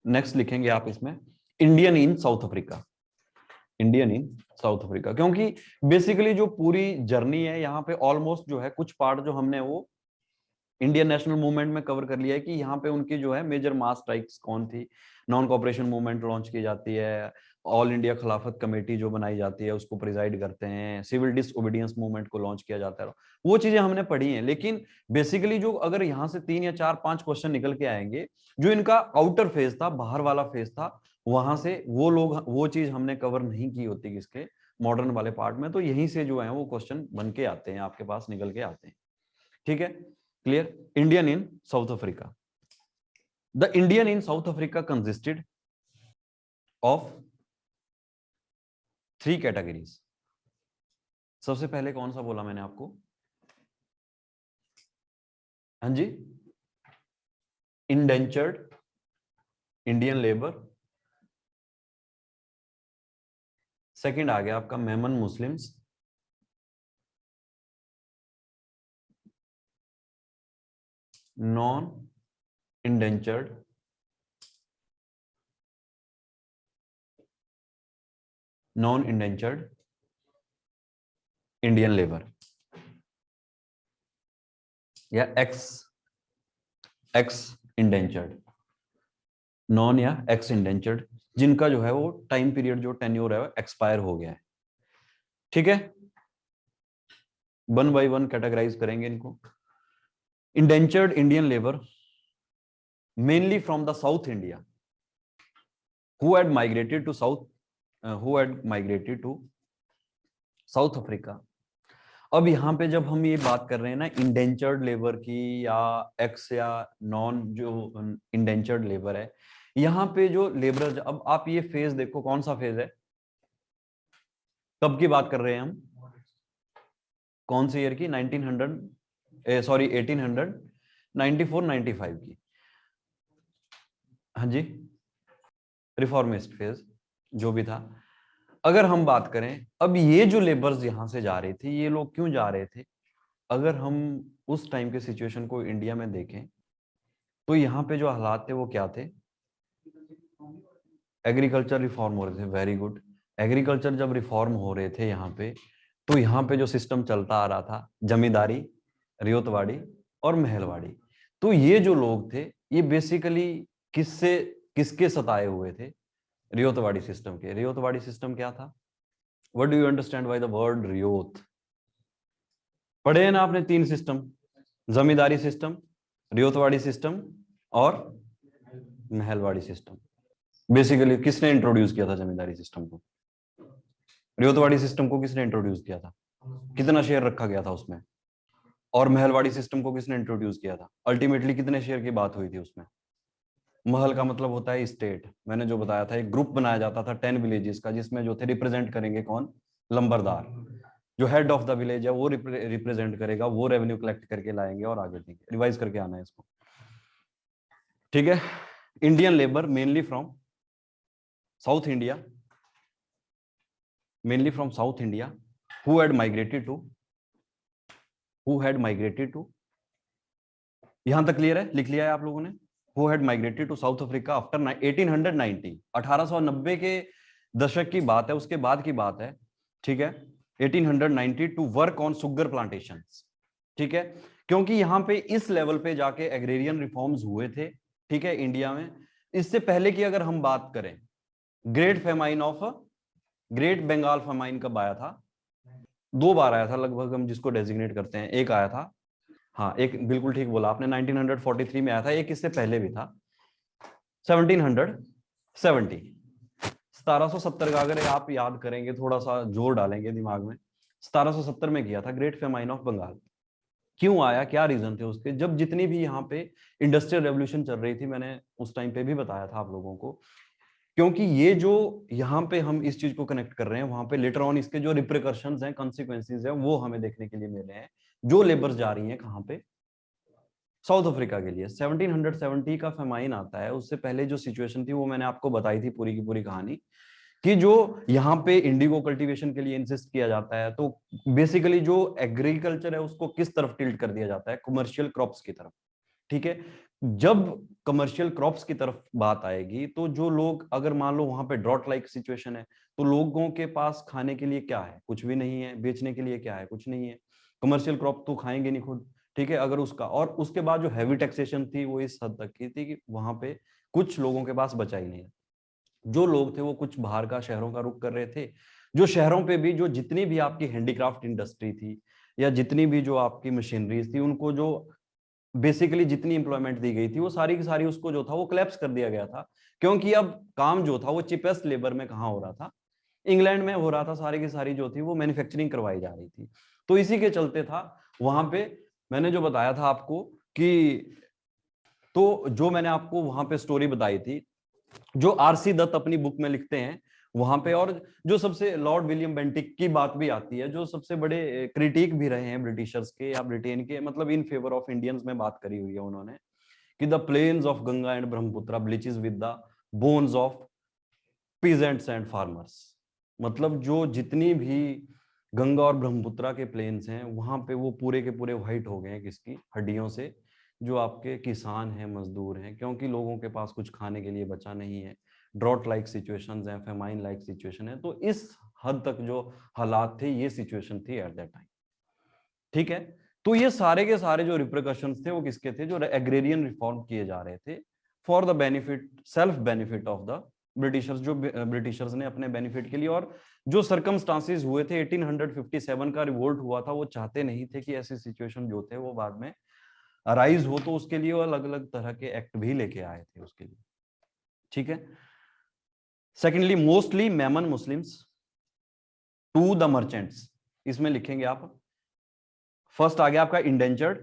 नेक्स्ट लिखेंगे आप इसमें Indian in South Africa, Indian in South Africa, क्योंकि बेसिकली जो पूरी जर्नी है यहाँ पे ऑलमोस्ट जो है कुछ पार्ट जो हमने वो इंडियन नेशनल मूवमेंट में कवर कर लिया है कि यहाँ पे उनकी जो है मेजर मास स्ट्राइक्स कौन थी, नॉन कॉपरेशन मूवमेंट लॉन्च की जाती है, ऑल इंडिया खिलाफत कमेटी जो बनाई जाती है उसको प्रिजाइड करते हैं, सिविल डिसओबीडियंस मूवमेंट को लॉन्च किया जाता है, वो चीजें हमने पढ़ी हैं। लेकिन बेसिकली जो अगर यहाँ से 3 या 4 5 क्वेश्चन निकल के आएंगे, जो इनका आउटर फेज था, बाहर वाला फेज था, वहां से वो लोग वो चीज हमने कवर नहीं की होती किसके मॉडर्न वाले पार्ट में, तो यहीं से जो है वो क्वेश्चन बन के आते हैं, आपके पास निकल के आते हैं। ठीक है, clear? Indian in South Africa, the Indian in South Africa consisted of 3 categories. सबसे पहले कौन सा बोला मैंने आपको? हाँ जी, इंडेंचर्ड इंडियन लेबर। सेकंड आ गया आपका Memon Muslims. Non indentured Indian labour, या एक्स इंडेंचर्ड, नॉन या एक्स इंडेंचर्ड, जिनका जो है वो टाइम पीरियड जो टेन्योर है वो एक्सपायर हो गया है। ठीक है, 1 बाय 1 कैटेगराइज करेंगे इनको। Indentured Indian labour mainly from the south India who had migrated to south Africa. अब यहाँ पे जब हम ये बात कर रहे हैं ना इंडेंचर्ड लेबर की, या एक्स या नॉन जो इंडेंचर्ड लेबर है, यहाँ पे जो लेबर, अब आप ये फेज देखो, कौन सा फेज है, कब की बात कर रहे हैं हम, कौन सी ईयर की? 1894-95 की। हाँ जी, रिफॉर्मिस्ट फेज जो भी था। अगर हम बात करें, अब ये जो लेबर्स यहां से जा रहे थे, ये लोग क्यों जा रहे थे? अगर हम उस टाइम के सिचुएशन को इंडिया में देखें, तो यहाँ पे जो हालात थे वो क्या थे? एग्रीकल्चर रिफॉर्म हो रहे थे। Very good. एग्रीकल्चर जब रिफॉर्म हो रहे थे यहाँ पे, तो यहाँ पे जो सिस्टम चलता आ रहा था, जमींदारी, रियोतवाड़ी और महलवाड़ी। तो ये जो लोग थे, ये बेसिकली किससे, किसके सताए हुए थे? रियोतवाड़ी सिस्टम के। रियोतवाड़ी सिस्टम क्या था? What do you understand by the word ryot? पढ़े हैं ना आपने 3 system, zamindari system, ryotwari system और महलवाड़ी सिस्टम। बेसिकली किसने इंट्रोड्यूस किया था जमींदारी सिस्टम को? रियोतवाड़ी सिस्टम को किसने इंट्रोड्यूस किया था? कितना शेयर रखा गया था उसमें? और महलवाड़ी सिस्टम को किसने इंट्रोड्यूस किया था? अल्टीमेटली कितने शेयर की बात हुई थी उसमें? महल का मतलब होता है स्टेट। मैंने जो बताया था, एक ग्रुप बनाया जाता था 10 विलेजेस का, जिसमें जो थे रिप्रेजेंट करेंगे कौन? लंबरदार। जो हेड ऑफ द विलेज है वो रिप्रेजेंट करेगा, वो रेवेन्यू कलेक्ट करके लाएंगे और आगे देंगे। रिवाइज करके आना है इसको। ठीक है, Indian labour mainly from south India, mainly from South India, who had migrated to, यहां तक क्लियर है? लिख लिया है आप लोगों ने? who had migrated to South Africa after 1890, 1890 के दशक की बात है, उसके बाद की बात है। ठीक है, 1890 to work on sugar plantations. ठीक है, क्योंकि यहां पे इस लेवल पे जाके एग्रेरियन रिफॉर्म्स हुए थे। ठीक है, इंडिया में। इससे पहले की अगर हम बात करें, ग्रेट बंगाल फेमाइन कब आया था? 2 बार आया था लगभग, हम जिसको डेजिग्नेट करते हैं। एक आया था, हाँ एक बिल्कुल ठीक बोला आपने, 1943 में आया था। एक इससे पहले भी था, 1770। 1770 का अगर आप याद करेंगे, थोड़ा सा जोर डालेंगे दिमाग में, 1770 में किया था ग्रेट फेमाइन ऑफ बंगाल। क्यों आया, क्या रीजन थे उसके? जब जितनी भी यहाँ पे इंडस्ट्रियल रेवोल्यूशन चल रही थी, मैंने उस टाइम पे भी बताया था आप लोगों को, क्योंकि ये जो यहाँ पे हम इस चीज को कनेक्ट कर रहे हैं, वहां पे लेटर ऑन इसके जो रिप्रिकॉशंस हैं, कॉन्सिक्वेंसेज हैं, वो हमें देखने के लिए मिले हैं। जो लेबर्स जा रही हैं कहाँ पे, साउथ अफ्रीका के लिए। 1770 का फेमाइन आता है। उससे पहले जो सिचुएशन थी वो मैंने आपको बताई थी पूरी की पूरी कहानी, कि जो यहाँ पे इंडिगो कल्टीवेशन के लिए इंसिस्ट किया जाता है, तो बेसिकली जो एग्रीकल्चर है उसको किस तरफ टिल्ट कर दिया जाता है, कमर्शियल क्रॉप्स की तरफ। ठीक है, जब कमर्शियल क्रॉप्स की तरफ बात आएगी, तो जो लोग, अगर मान लो वहां पे ड्रॉट लाइक सिचुएशन है, तो लोगों के पास खाने के लिए क्या है, कुछ भी नहीं है। बेचने के लिए क्या है, कुछ नहीं है। कमर्शियल क्रॉप तो खाएंगे नहीं खुद। ठीक है, अगर उसका, और उसके बाद जो हैवी टैक्सेशन थी वो इस हद तक की थी कि वहां पे कुछ लोगों के पास बचा ही नहीं। जो लोग थे वो कुछ बाहर का, शहरों का रुख कर रहे थे। जो शहरों पे भी जो जितनी भी आपकी हैंडीक्राफ्ट इंडस्ट्री थी, या जितनी भी जो आपकी मशीनरीज थी, उनको जो बेसिकली जितनी इंप्लॉयमेंट दी गई थी, वो सारी की सारी उसको जो था वो क्लैप्स कर दिया गया था। क्योंकि अब काम जो था वो चिपेस्ट लेबर में कहाँ हो रहा था, इंग्लैंड में हो रहा था। सारी की सारी जो थी वो मैन्युफैक्चरिंग करवाई जा रही थी। तो इसी के चलते था वहां पे, मैंने जो बताया था आपको कि, तो जो मैंने आपको वहां पे स्टोरी बताई थी, जो आरसी दत्त अपनी बुक में लिखते हैं वहां पे, और जो सबसे लॉर्ड विलियम बेंटिक की बात भी आती है, जो सबसे बड़े क्रिटिक भी रहे हैं ब्रिटिशर्स के या ब्रिटेन के, मतलब इन फेवर ऑफ इंडियंस में बात करी हुई है उन्होंने, कि the plains of Ganga and Brahmaputra bleaches with the bones of peasants and farmers. मतलब जो जितनी भी गंगा और ब्रह्मपुत्र के प्लेन्स हैं, वहां पे वो पूरे के पूरे व्हाइट हो गए हैं, किसकी हड्डियों से, जो आपके किसान हैं, मजदूर हैं, क्योंकि लोगों के पास कुछ खाने के लिए बचा नहीं है। ड्रॉट लाइक सिचुएशंस हैं, फेमाइन लाइक सिचुएशन है। तो इस हद तक जो हालात थे, ये सिचुएशन थी एट दैट टाइम। ठीक है, तो ये सारे के सारे जो रिप्रिकॉशंस थे वो किसके थे, जो एग्रेरियन रिफॉर्म किए जा रहे थे for the benefit, self benefit of the Britishers, जो ब्रिटिशर्स ने अपने बेनिफिट के लिए। और जो सर्कमस्टांसेस हुए थे, 1857 का रिवोल्ट हुआ था, वो चाहते नहीं थे कि ऐसी सिचुएशन जो थे वो बाद में अराइज हो, तो उसके लिए वो अलग अलग तरह के एक्ट भी लेके आए थे उसके लिए। ठीक है, secondly, mostly Memon Muslims to the merchants, इसमें लिखेंगे आप। फर्स्ट आ गया आपका इंडेंचर्ड,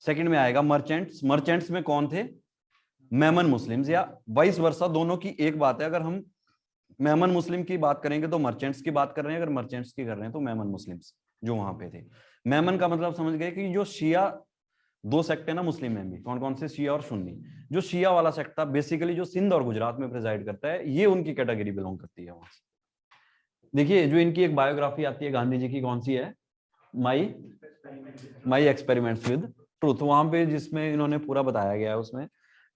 सेकंड में आएगा मर्चेंट्स। मर्चेंट्स में कौन थे, मेमन मुस्लिम्स, या वाइस वर्सा, दोनों की एक बात है। अगर हम मेमन मुस्लिम की बात करेंगे तो मर्चेंट्स की बात कर रहे हैं, अगर मर्चेंट्स की कर रहे हैं तो मेमन मुस्लिम्स जो वहां पे थे। मेमन का मतलब समझ गए कि जो शिया, दो सेक्ट है ना मुस्लिम में भी, कौन कौन से, शिया और सुन्नी। जो शिया वाला सेक्ट था, बेसिकली जो सिंध और गुजरात में प्रेजाइड करता है, ये उनकी कैटेगरी बिलोंग करती है वहां से। देखिए, जो इनकी एक बायोग्राफी आती है गांधी जी की, कौन सी है, my my experiments with truth, वहां पे जिसमें इन्होंने पूरा बताया गया है, उसमें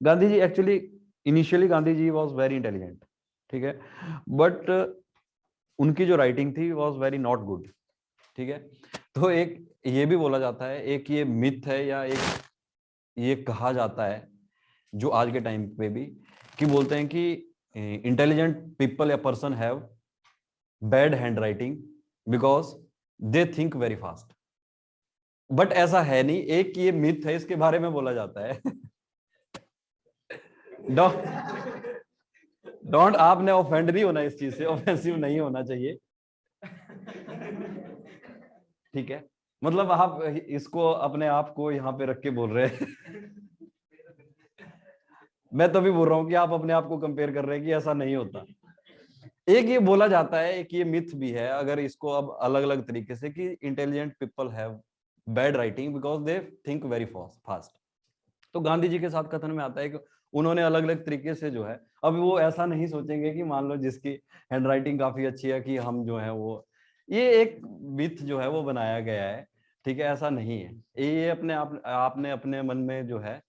Gandhi ji actually, initially Gandhi ji was very intelligent, ठीक है, बट उनकी जो राइटिंग थी वॉज वेरी नॉट गुड। ठीक है, तो एक ये भी बोला जाता है, एक ये मिथ है, या एक ये कहा जाता है जो आज के टाइम पे भी, कि बोलते हैं कि इंटेलिजेंट पीपल या person have bad hand writing because they think very fast. But ऐसा है नहीं, एक ये मिथ है, इसके बारे में बोला जाता है। डोंट, आपने ऑफेंड नहीं होना इस चीज से, ऑफेंसिव नहीं होना चाहिए। ठीक है, मतलब आप इसको अपने आप को यहाँ पे रख के बोल रहे हैं। मैं तभी बोल रहा हूँ कि आप अपने आप को कंपेयर कर रहे हैं, कि ऐसा नहीं होता। एक ये बोला जाता है, एक ये मिथ भी है, अगर इसको अब अलग अलग तरीके से, कि intelligent people have bad writing because they think very fast. तो गांधी जी के साथ कथन में आता है कि उन्होंने अलग अलग तरीके से जो है, अब वो ऐसा नहीं सोचेंगे कि मान लो जिसकी हैंड राइटिंग काफी अच्छी है कि हम जो है वो, ये एक मिथ जो है वो बनाया गया है। ठीक है, ऐसा नहीं है। ये अपने आपने अपने मन में जो है,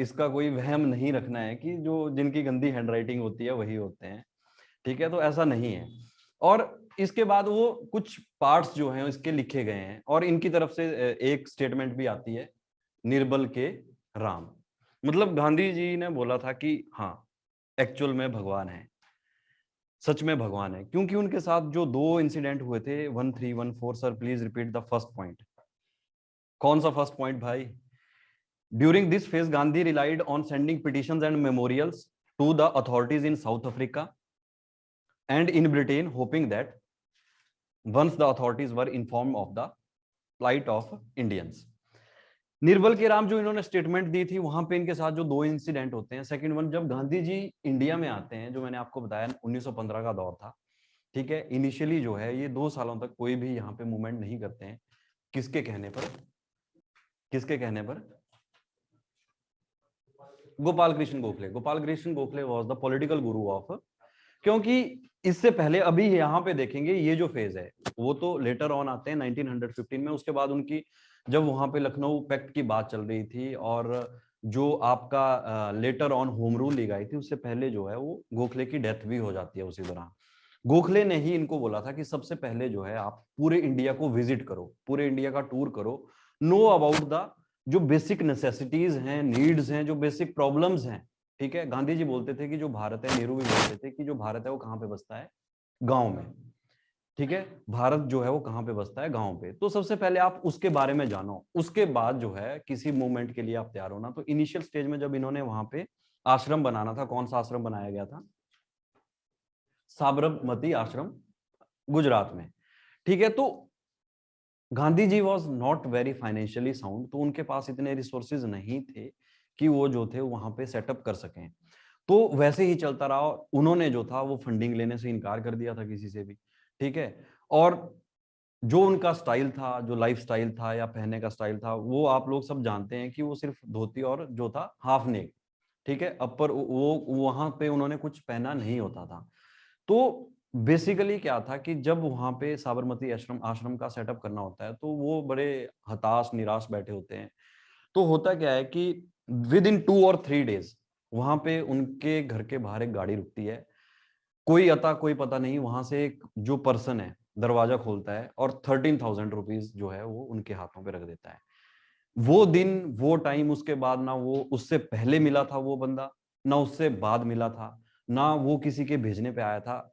इसका कोई वहम नहीं रखना है कि जो जिनकी गंदी हैंड राइटिंग होती है वही होते हैं। ठीक है, तो ऐसा नहीं है। और इसके बाद वो कुछ पार्ट्स जो हैं इसके लिखे गए हैं, और इनकी तरफ से एक स्टेटमेंट भी आती है, निर्बल के राम। मतलब गांधी जी ने बोला था कि हाँ, एक्चुअल में भगवान है। सच में भगवान है, क्योंकि उनके साथ जो 2 इंसिडेंट हुए थे 1314। Sir please repeat the first point. कौन सा फर्स्ट पॉइंट भाई? During this phase Gandhi relied on sending petitions and memorials to the authorities in South Africa and in Britain, hoping that once the authorities were informed of the plight of Indians. निर्बल के राम जो इन्होंने statement दी थी, वहां पे इनके साथ जो 2 इंसिडेंट होते हैं। सेकंड वन, जब गांधी जी इंडिया में आते हैं, जो मैंने आपको बताया 1915 का दौर था, ठीक है। इनिशियली जो है ये 2 सालों तक कोई भी यहाँ पे मूवमेंट नहीं करते हैं। किसके कहने पर? किसके कहने पर? Gopal Krishna Gokhale. Gopal Krishna Gokhale was the political Guru of, क्योंकि इससे पहले अभी यहाँ पे देखेंगे ये जो फेज है वो तो लेटर ऑन आते हैं 1915 में। उसके बाद उनकी जब वहां पे लखनऊ पैक्ट की बात चल रही थी और जो आपका letter on home rule league आई थी, उससे पहले जो है वो गोखले की डेथ भी हो जाती है उसी दौरान। गोखले ने ही इनको बोला था कि सबसे पहले जो है आप पूरे इंडिया को विजिट करो, पूरे इंडिया का टूर करो, नो अबाउट द जो बेसिक नेसेसिटीज हैं, नीड्स हैं, जो बेसिक प्रॉब्लम्स हैं, ठीक है। गांधी जी बोलते थे कि जो भारत है, नेहरू भी बोलते थे कि जो भारत है वो कहाँ पे बसता है? गांव में, ठीक है। भारत जो है वो कहाँ पे बसता है? गांव पे। तो सबसे पहले आप उसके बारे में जानो, उसके बाद जो है किसी मूवमेंट के लिए आप तैयार होना। तो इनिशियल स्टेज में जब इन्होंने वहां पे आश्रम बनाना था, कौन सा आश्रम बनाया गया था? साबरमती आश्रम, गुजरात में, ठीक है। तो Gandhi ji was not very financially sound, तो उनके पास इतने रिसोर्सेज नहीं थे कि वो जो थे वहां पे सेटअप कर सकें। तो वैसे ही चलता रहा। उन्होंने जो था वो फंडिंग लेने से इनकार कर दिया था किसी से भी, ठीक है। और जो उनका स्टाइल था, जो लाइफ स्टाइल था या पहनने का स्टाइल था, वो आप लोग सब जानते हैं कि वो सिर्फ धोती और जो था हाफ नेक, ठीक है, अपर, वो वहां पे उन्होंने कुछ पहना नहीं होता था। तो बेसिकली क्या था कि जब वहां पे साबरमती आश्रम आश्रम का सेटअप करना होता है तो वो बड़े हताश निराश बैठे होते हैं। तो होता क्या है कि विद इन 2 और 3 डेज वहां पे उनके घर के बाहर एक गाड़ी रुकती है। कोई अता कोई पता नहीं, वहां से एक जो पर्सन है दरवाजा खोलता है और 13,000 रुपीज जो है वो उनके हाथों पे रख देता है। वो दिन, वो टाइम, उसके बाद ना वो उससे पहले मिला था वो बंदा, ना उससे बाद मिला था, ना वो किसी के भेजने पे आया था।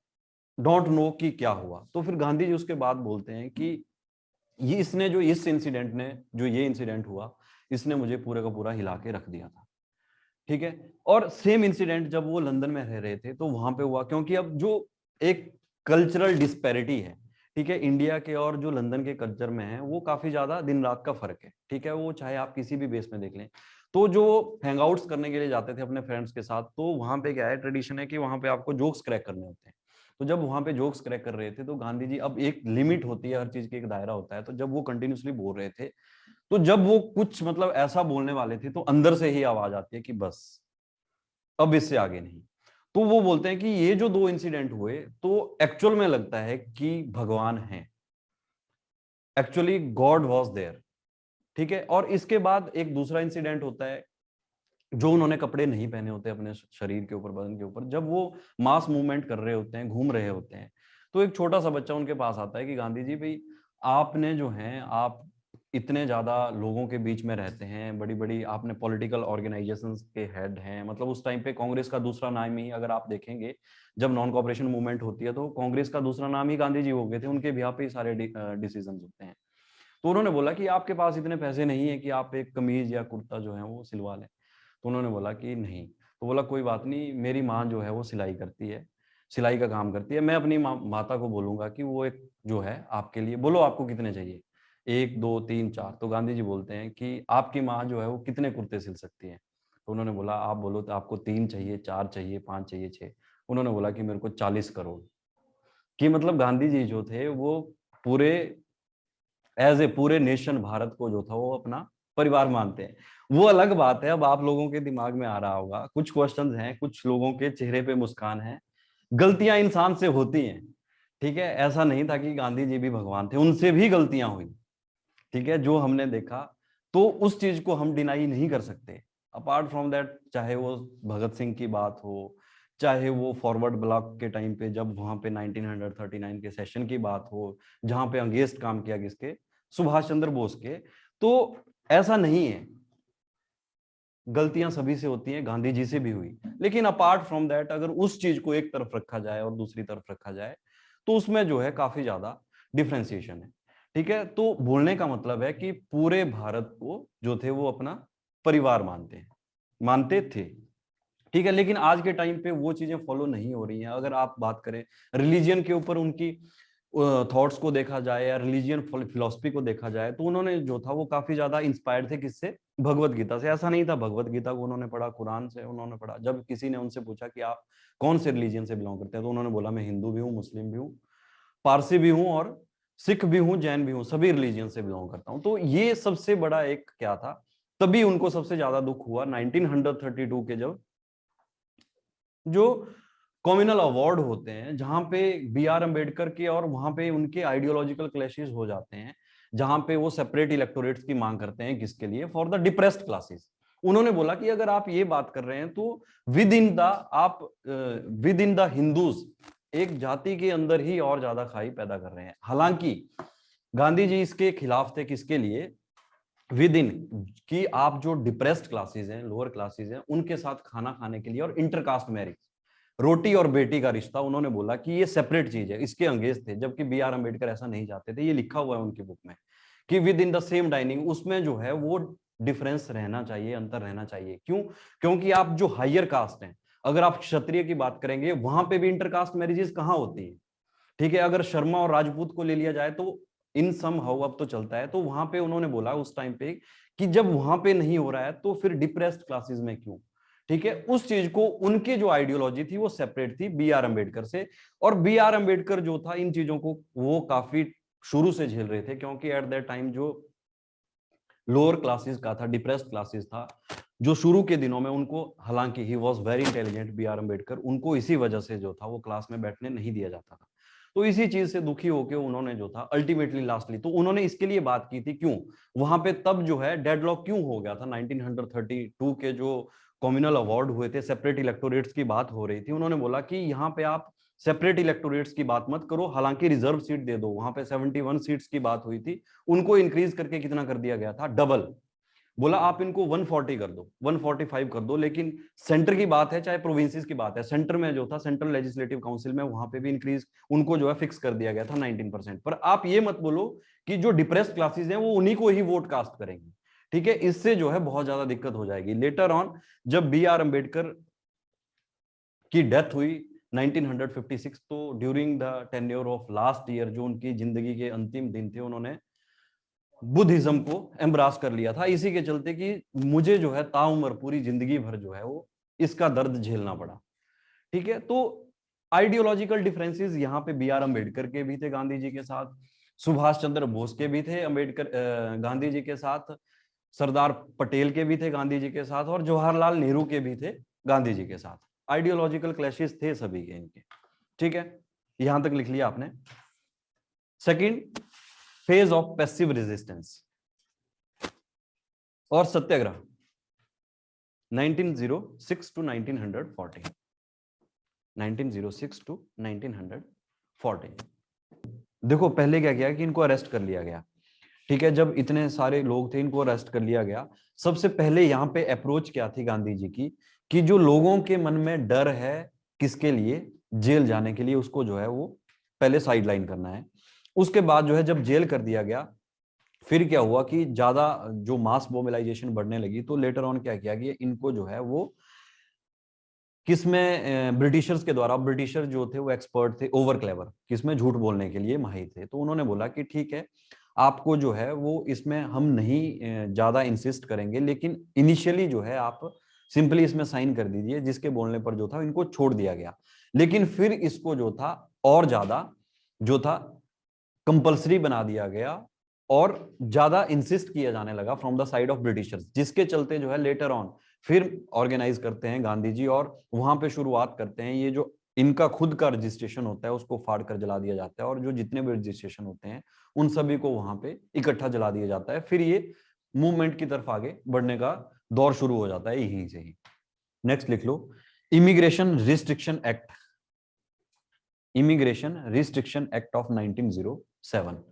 डोंट नो कि क्या हुआ। तो फिर गांधी जी उसके बाद बोलते हैं कि ये इसने जो इस इंसिडेंट ने जो ये इंसिडेंट हुआ, इसने मुझे पूरे का पूरा हिला के रख दिया था, ठीक है। और सेम इंसिडेंट जब वो लंदन में रह रहे थे तो वहां पे हुआ, क्योंकि अब जो एक कल्चरल डिस्पैरिटी है, ठीक है, इंडिया के और जो लंदन के कल्चर में है वो काफी ज्यादा दिन रात का फर्क है, ठीक है। वो चाहे आप किसी भी बेस में देख लें। तो जो हैंगआउट्स करने के लिए जाते थे अपने फ्रेंड्स के साथ, तो वहां पे क्या है, ट्रेडिशन है कि वहां पे आपको जोक्स क्रैक करने होते हैं। तो जब वहां पे जोक्स क्रैक कर रहे थे तो गांधी जी, अब एक लिमिट होती है, हर चीज की एक दायरा होता है, तो जब वो कंटिन्यूसली बोल रहे थे तो जब वो कुछ मतलब ऐसा बोलने वाले थे तो अंदर से ही आवाज आती है कि बस अब इससे आगे नहीं। तो वो बोलते हैं कि ये जो 2 इंसिडेंट हुए तो एक्चुअल में लगता है कि भगवान है, एक्चुअली गॉड वॉज देयर, ठीक है। और इसके बाद एक दूसरा इंसिडेंट होता है, जो उन्होंने कपड़े नहीं पहने होते अपने शरीर के ऊपर, बदन के ऊपर, जब वो मास मूवमेंट कर रहे होते हैं, घूम रहे होते हैं, तो एक छोटा सा बच्चा उनके पास आता है कि गांधी जी भाई, आपने जो है, आप इतने ज्यादा लोगों के बीच में रहते हैं, बड़ी बड़ी आपने पॉलिटिकल ऑर्गेनाइजेशंस के हेड हैं, मतलब उस टाइम पे कांग्रेस का दूसरा नाम ही, अगर आप देखेंगे जब नॉन कॉपरेशन मूवमेंट होती है तो कांग्रेस का दूसरा नाम ही गांधी जी हो गए थे, उनके बिहार पे ही सारे डिसीजन होते हैं। तो उन्होंने बोला कि आपके पास इतने पैसे नहीं है कि आप एक कमीज या कुर्ता जो है वो सिलवा लें। तो उन्होंने बोला कि नहीं। तो बोला कोई बात नहीं, मेरी माँ जो है वो सिलाई करती है, सिलाई का काम करती है, मैं अपनी माता को बोलूंगा कि वो एक जो है आपके लिए, बोलो आपको कितने चाहिए, 1 2 3 4। तो गांधी जी बोलते हैं कि आपकी माँ जो है वो कितने कुर्ते सिल सकती है? तो उन्होंने बोला आप बोलो तो आपको 3 चाहिए, 4 चाहिए, 5 चाहिए, 6? उन्होंने बोला कि मेरे को 40 करोड़। कि मतलब गांधी जी जो थे वो पूरे एज ए पूरे नेशन भारत को जो था वो अपना परिवार मानते हैं। वो अलग बात है, अब आप लोगों के दिमाग में आ रहा होगा, कुछ क्वेश्चंस हैं, कुछ लोगों के चेहरे पे मुस्कान है, गलतियां इंसान से होती हैं, ठीक है। ऐसा नहीं था कि गांधी जी भी भगवान थे, उनसे भी गलतियां हुई, ठीक है, जो हमने देखा। तो उस चीज को हम डिनाई नहीं कर सकते। अपार्ट फ्रॉम दैट, चाहे वो भगत सिंह की बात हो, चाहे वो फॉरवर्ड ब्लॉक के टाइम पे जब वहां पे 1939 के सेशन की बात हो, जहां पे अगेंस्ट काम किया किसके, सुभाष चंद्र बोस के। तो ऐसा नहीं है गलतियां सभी से होती हैं, गांधी जी से भी हुई, लेकिन अपार्ट फ्रॉम दैट अगर उस चीज को एक तरफ रखा जाए और दूसरी तरफ रखा जाए तो उसमें जो है काफी ज्यादा डिफ्रेंसिएशन है। ठीक है, तो बोलने का मतलब है कि पूरे भारत को जो थे वो अपना परिवार मानते थे। ठीक है, लेकिन आज के टाइम पे वो चीजें फॉलो नहीं हो रही हैं। अगर आप बात करें रिलीजियन के ऊपर उनकी थॉट्स को देखा जाए या रिलीजियन फिलोसफी को देखा जाए तो उन्होंने जो था वो काफी ज्यादा इंस्पायर्ड थे किससे, भगवत गीता से। ऐसा नहीं था भगवत गीता को उन्होंने पढ़ा, कुरान से उन्होंने पढ़ा। जब किसी ने उनसे पूछा कि आप कौन से रिलीजियन से बिलोंग करते हैं तो उन्होंने बोला मैं हिंदू भी हूँ, मुस्लिम भी हूँ, पारसी भी हूँ और सिख भी हूँ, जैन भी हूँ, सभी रिलीजियन से बिलोंग करता हूँ। तो ये सबसे बड़ा एक क्या था, तभी उनको सबसे ज्यादा दुख हुआ 1932 के जब जो कम्युनल अवार्ड होते हैं जहां पे बी आर अम्बेडकर के और वहां पे उनके आइडियोलॉजिकल क्लैशेस हो जाते हैं, जहां पे वो सेपरेट इलेक्टोरेट्स की मांग करते हैं, किसके लिए, फॉर द डिप्रेस्ड क्लासेस। उन्होंने बोला कि अगर आप ये बात कर रहे हैं तो विद इन द हिंदूज एक जाति के अंदर ही और ज्यादा खाई पैदा कर रहे हैं। हालांकि गांधी जी इसके खिलाफ थे, किसके लिए, विद इन, कि आप जो डिप्रेस्ड क्लासेस हैं, लोअर क्लासेस हैं, उनके साथ खाना खाने के लिए, और इंटरकास्ट मैरिज, रोटी और बेटी का रिश्ता, उन्होंने बोला कि ये सेपरेट चीज है, इसके अंगेज थे। जबकि बी आर अम्बेडकर ऐसा नहीं चाहते थे। ये लिखा हुआ है उनकी बुक में कि with in the same dining, उसमें जो है वो डिफरेंस रहना चाहिए, अंतर रहना चाहिए। क्यों? क्योंकि आप जो हायर कास्ट हैं, अगर आप क्षत्रिय की बात करेंगे वहां पे भी इंटरकास्ट मैरिजेस कहाँ होती है। ठीक है, अगर शर्मा और राजपूत को ले लिया जाए तो इन सम हाउ अब तो चलता है। तो वहां पे उन्होंने बोला उस टाइम पे कि जब वहां पे नहीं हो रहा है तो फिर डिप्रेस्ड क्लासेस में क्यों। ठीक है, उस चीज को, उनकी जो आइडियोलॉजी थी वो सेपरेट थी बी आर अम्बेडकर से। और बी आर अम्बेडकर जो था इन चीजों को वो काफी शुरू से झेल रहे थे, क्योंकि एट दैट टाइम जो लोअर क्लासेस का था, डिप्रेस्ड क्लासेस था, जो शुरू के दिनों में उनको, हालांकि he was very intelligent B R Ambedkar, उनको इसी वजह से जो था वो क्लास में बैठने नहीं दिया जाता था। तो इसी चीज से दुखी होकर उन्होंने जो था अल्टीमेटली लास्टली, तो उन्होंने इसके लिए बात की थी, क्यों वहां पे तब जो है डेडलॉक क्यों हो गया था 1932 के जो कम्युनल अवार्ड हुए थे, सेपरेट इलेक्टोरेट्स की बात हो रही थी। उन्होंने बोला कि यहाँ पे आप सेपरेट इलेक्टोरेट्स की बात मत करो, हालांकि रिजर्व सीट दे दो। वहां पे 71 सीट्स की बात हुई थी, उनको इंक्रीज करके कितना कर दिया गया था, डबल। बोला आप इनको 140 कर दो, 145 कर दो। लेकिन सेंटर की बात है, चाहे प्रोविंसेस की बात है, सेंटर में जो था सेंट्रल लेजिस्लेटिव काउंसिल में, वहां पे भी इंक्रीज उनको जो है फिक्स कर दिया गया था 19%। पर आप ये मत बोलो कि जो डिप्रेस्ड क्लासेस हैं वो उन्हीं को ही वोट कास्ट करेंगे। ठीक है, इससे जो है बहुत ज्यादा दिक्कत हो जाएगी लेटर ऑन। जब बी आर अम्बेडकर की डेथ हुई 1956, तो during the tenure of last year, जो उनकी जिंदगी के अंतिम दिन थे, उन्होंने बुद्धिज्म को एम्ब्रास कर लिया था, इसी के चलते कि मुझे जो है ताउम्र पूरी जिंदगी भर जो है वो इसका दर्द झेलना पड़ा। ठीक है, तो आइडियोलॉजिकल डिफरेंसेस यहाँ पे बी आर अम्बेडकर के भी थे गांधी जी के साथ, सुभाष चंद्र बोस के भी थे अम्बेडकर गांधी जी के साथ, सरदार पटेल के भी थे गांधी जी के साथ, और जवाहरलाल नेहरू के भी थे गांधी जी के साथ। आइडियोलॉजिकल क्लैशेस थे सभी के इनके। ठीक है, यहां तक लिख लिया आपने। Second phase of passive resistance और सत्याग्रह 1906 टू 1940, 1906 टू 1940। देखो पहले क्या किया कि इनको अरेस्ट कर लिया गया। ठीक है, जब इतने सारे लोग थे इनको अरेस्ट कर लिया गया। सबसे पहले यहाँ पे अप्रोच क्या थी गांधी जी की, कि जो लोगों के मन में डर है किसके लिए, जेल जाने के लिए, उसको जो है वो पहले साइडलाइन करना है। उसके बाद जो है जब जेल कर दिया गया, फिर क्या हुआ कि ज्यादा जो मास मोबिलाइजेशन बढ़ने लगी, तो लेटर ऑन क्या किया कि इनको जो है वो किसमें, ब्रिटिशर्स के द्वारा, ब्रिटिशर जो थे वो एक्सपर्ट थे, ओवर क्लेवर, किसमें झूठ बोलने के लिए माहिर थे। तो उन्होंने बोला कि ठीक है, आपको जो है वो इसमें हम नहीं ज्यादा इंसिस्ट करेंगे, लेकिन इनिशियली जो है आप सिंपली इसमें साइन कर दीजिए, जिसके बोलने पर जो था इनको छोड़ दिया गया। लेकिन फिर इसको जो था और ज्यादा जो था कंपल्सरी बना दिया गया, और ज्यादा इंसिस्ट किया जाने लगा from the side of Britishers, जिसके चलते जो है लेटर ऑन फिर ऑर्गेनाइज करते हैं गांधी जी, और वहां पे शुरुआत करते हैं। ये जो इनका खुद का रजिस्ट्रेशन होता है उसको फाड़ कर जला दिया जाता है, और जो जितने भी रजिस्ट्रेशन होते हैं उन सभी को वहां पे इकट्ठा जला दिया जाता है। फिर ये मूवमेंट की तरफ आगे बढ़ने का दौर शुरू हो जाता है यहीं से ही। नेक्स्ट लिख लो, immigration restriction act, immigration restriction act of 1907,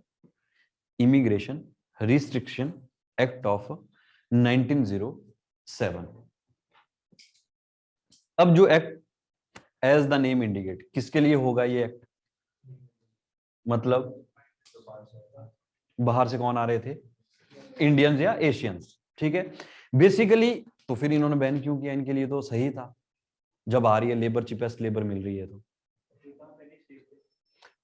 immigration restriction act of 1907। अब जो act as the name indicate किसके लिए होगा ये एक्ट, मतलब बाहर से कौन आ रहे थे, इंडियंस या एशियंस, ठीक है बेसिकली। तो फिर इन्होंने बैन क्यों किया इनके लिए, तो सही था, जब आ रही है लेबर, चीपेस्ट लेबर मिल रही है, तो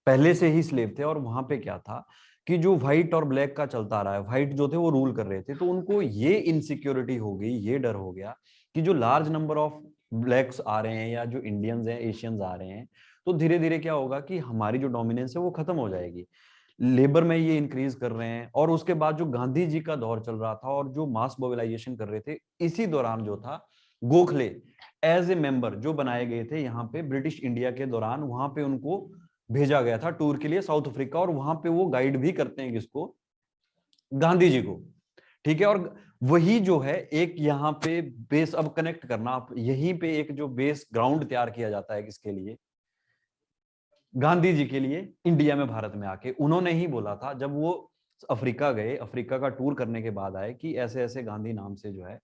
पहले से ही स्लेव थे। और वहां पे क्या था कि जो व्हाइट और ब्लैक का चलता रहा है, व्हाइट जो थे वो रूल कर रहे थे, तो उनको ये इनसिक्योरिटी हो गई, ये डर हो गया कि जो लार्ज नंबर ऑफ ब्लैक्स आ रहे हैं या जो इंडियंस हैं, एशियंस आ रहे हैं, तो धीरे धीरे क्या होगा कि हमारी जो डोमिनेंस है वो खत्म हो जाएगी। लेबर में ये इंक्रीज कर रहे हैं। और उसके बाद जो गांधी जी का दौर चल रहा था और जो मास मोबिलाइजेशन कर रहे थे, इसी दौरान जो था गोखले एज ए मेंबर जो बनाए गए थे यहाँ पे ब्रिटिश इंडिया के दौरान, वहां पे उनको भेजा गया था टूर के लिए साउथ अफ्रीका, और वहां पे वो गाइड भी करते हैं किसको, गांधी जी को, ठीक है। और वही जो है एक यहाँ पे बेस, अब कनेक्ट करना आप, यहीं पे एक जो बेस ग्राउंड तैयार किया जाता है किसके लिए, गांधी जी के लिए, इंडिया में भारत में आके उन्होंने ही बोला था जब वो अफ्रीका गए, अफ्रीका का टूर करने के बाद आए कि ऐसे ऐसे गांधी नाम से जो है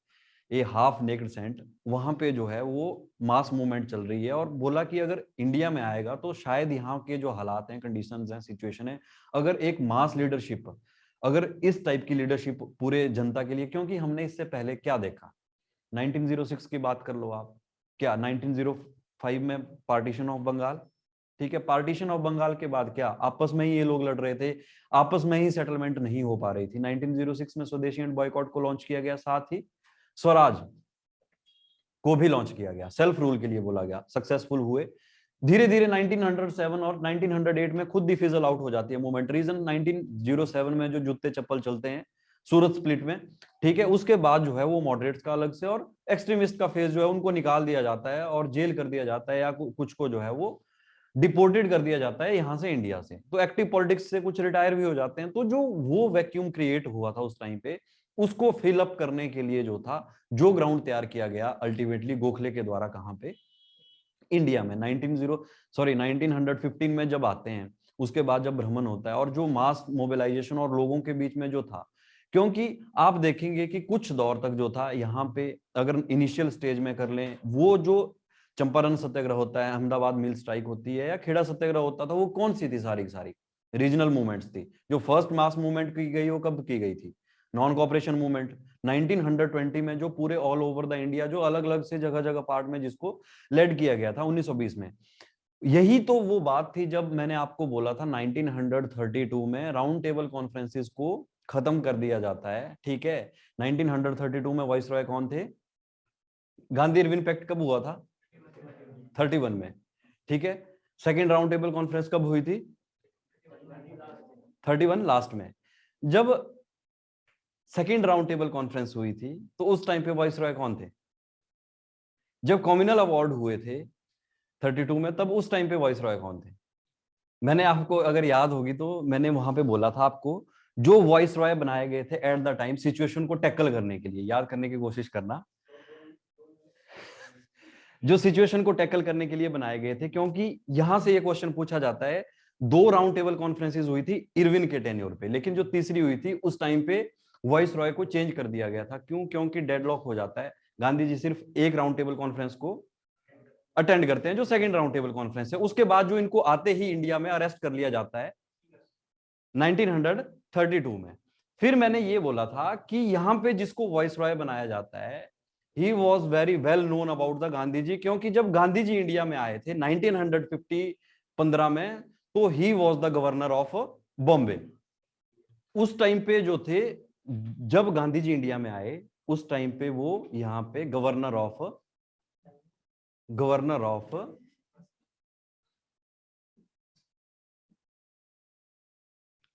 ये हाफ नेक्ड सेंट वहां पे जो है वो मास मूवमेंट चल रही है, और बोला कि अगर इंडिया में आएगा तो शायद यहाँ के जो हालात हैं, कंडीशंस हैं, सिचुएशन है, अगर एक मास लीडरशिप, अगर इस टाइप की लीडरशिप पूरे जनता के लिए, क्योंकि हमने इससे पहले क्या देखा, 1906 की बात कर लो आप, क्या 1905 में पार्टीशन ऑफ बंगाल, ठीक है, पार्टीशन ऑफ बंगाल के बाद क्या आपस में ही ये लोग लड़ रहे थे, आपस में ही सेटलमेंट नहीं हो पा रही थी। 1906 में स्वदेशी एंड बॉयकॉट को लॉन्च किया गया, साथ ही स्वराज को भी लॉन्च किया गया, सेल्फ रूल के लिए बोला गया, सक्सेसफुल हुए। धीरे धीरे 1907 और 1908 में खुद ही फिजल आउट हो जाती है मूवमेंट। रीजन 1907 में जो जूते चप्पल चलते हैं सूरत स्प्लिट में, ठीक है, उसके बाद जो है वो मॉडरेट्स का अलग से और एक्सट्रीमिस्ट का फेज जो है उनको निकाल दिया जाता है और जेल कर दिया जाता है, या कुछ को जो है वो डिपोर्टेड कर दिया जाता है यहाँ से, इंडिया से। तो एक्टिव पॉलिटिक्स से कुछ रिटायर भी हो जाते हैं। तो जो वो वैक्यूम क्रिएट हुआ था उस टाइम पे, उसको फिल अप करने के लिए जो था, जो ग्राउंड तैयार किया गया अल्टीमेटली गोखले के द्वारा, कहां पे, इंडिया में 1915 में जब आते हैं, उसके बाद जब भ्रमण होता है और जो मास मोबिलाइजेशन और लोगों के बीच में जो था, क्योंकि आप देखेंगे कि कुछ दौर तक जो था यहाँ पे, अगर इनिशियल स्टेज में कर लें, वो जो चंपारण सत्याग्रह होता है, अहमदाबाद मिल स्ट्राइक होती है, या खेड़ा सत्याग्रह होता था, वो कौन सी थी, सारी की सारी रीजनल मूवमेंट्स थी। जो फर्स्ट मास मूवमेंट की गई वो कब की गई थी, नॉन कॉपरेशन मूवमेंट 1920 में, जो पूरे ऑल ओवर द इंडिया, जो अलग अलग से जगह जगह पार्ट में जिसको लेड किया गया था 1920 में। यही तो वो बात थी जब मैंने आपको बोला था 1932 में राउंड टेबल कॉन्फ्रेंसिस को खत्म कर दिया जाता है, ठीक है। 1932 में वाइस रॉय कौन थे, गांधी इरविन पैक्ट कब हुआ था, 31 में, ठीक है। सेकेंड राउंड टेबल कॉन्फ्रेंस कब हुई थी, 31 लास्ट में। जब सेकेंड राउंड टेबल कॉन्फ्रेंस हुई थी तो उस टाइम पे वाइस रॉय कौन थे, जब कम्युनल अवार्ड हुए थे 32 में, तब उस टाइम पे वाइस रॉय कौन थे। मैंने आपको अगर याद होगी तो मैंने वहां पे बोला था आपको, जो वॉइस रॉय बनाए गए थे एट द टाइम सिचुएशन को टैकल करने के लिए, याद करने की कोशिश करना, जो सिचुएशन को टैकल करने के लिए बनाए गए थे, क्योंकि यहां से ये क्वेश्चन पूछा जाता है, दो राउंड टेबल कॉन्फ्रेंसेस हुई थी इरविन के टेन्योर पे, लेकिन जो तीसरी हुई थी उस टाइम पे वॉइस रॉय को चेंज कर दिया गया था। क्यों, क्योंकि डेडलॉक हो जाता है, गांधी जी सिर्फ एक राउंड टेबल कॉन्फ्रेंस को अटेंड करते हैं, जो सेकंड राउंड टेबल कॉन्फ्रेंस है, उसके बाद जो इनको आते ही इंडिया में अरेस्ट कर लिया जाता है 1932 में। फिर मैंने ये बोला था कि यहाँ पे जिसको वॉइस रॉय बनाया जाता है, he was very well known about the Gandhi ji, क्योंकि जब गांधी जी इंडिया में आए थे 1915 में, तो he was the governor of Bombay. उस टाइम पे जो थे, जब गांधी जी इंडिया में आए उस टाइम पे वो यहाँ पे गवर्नर ऑफ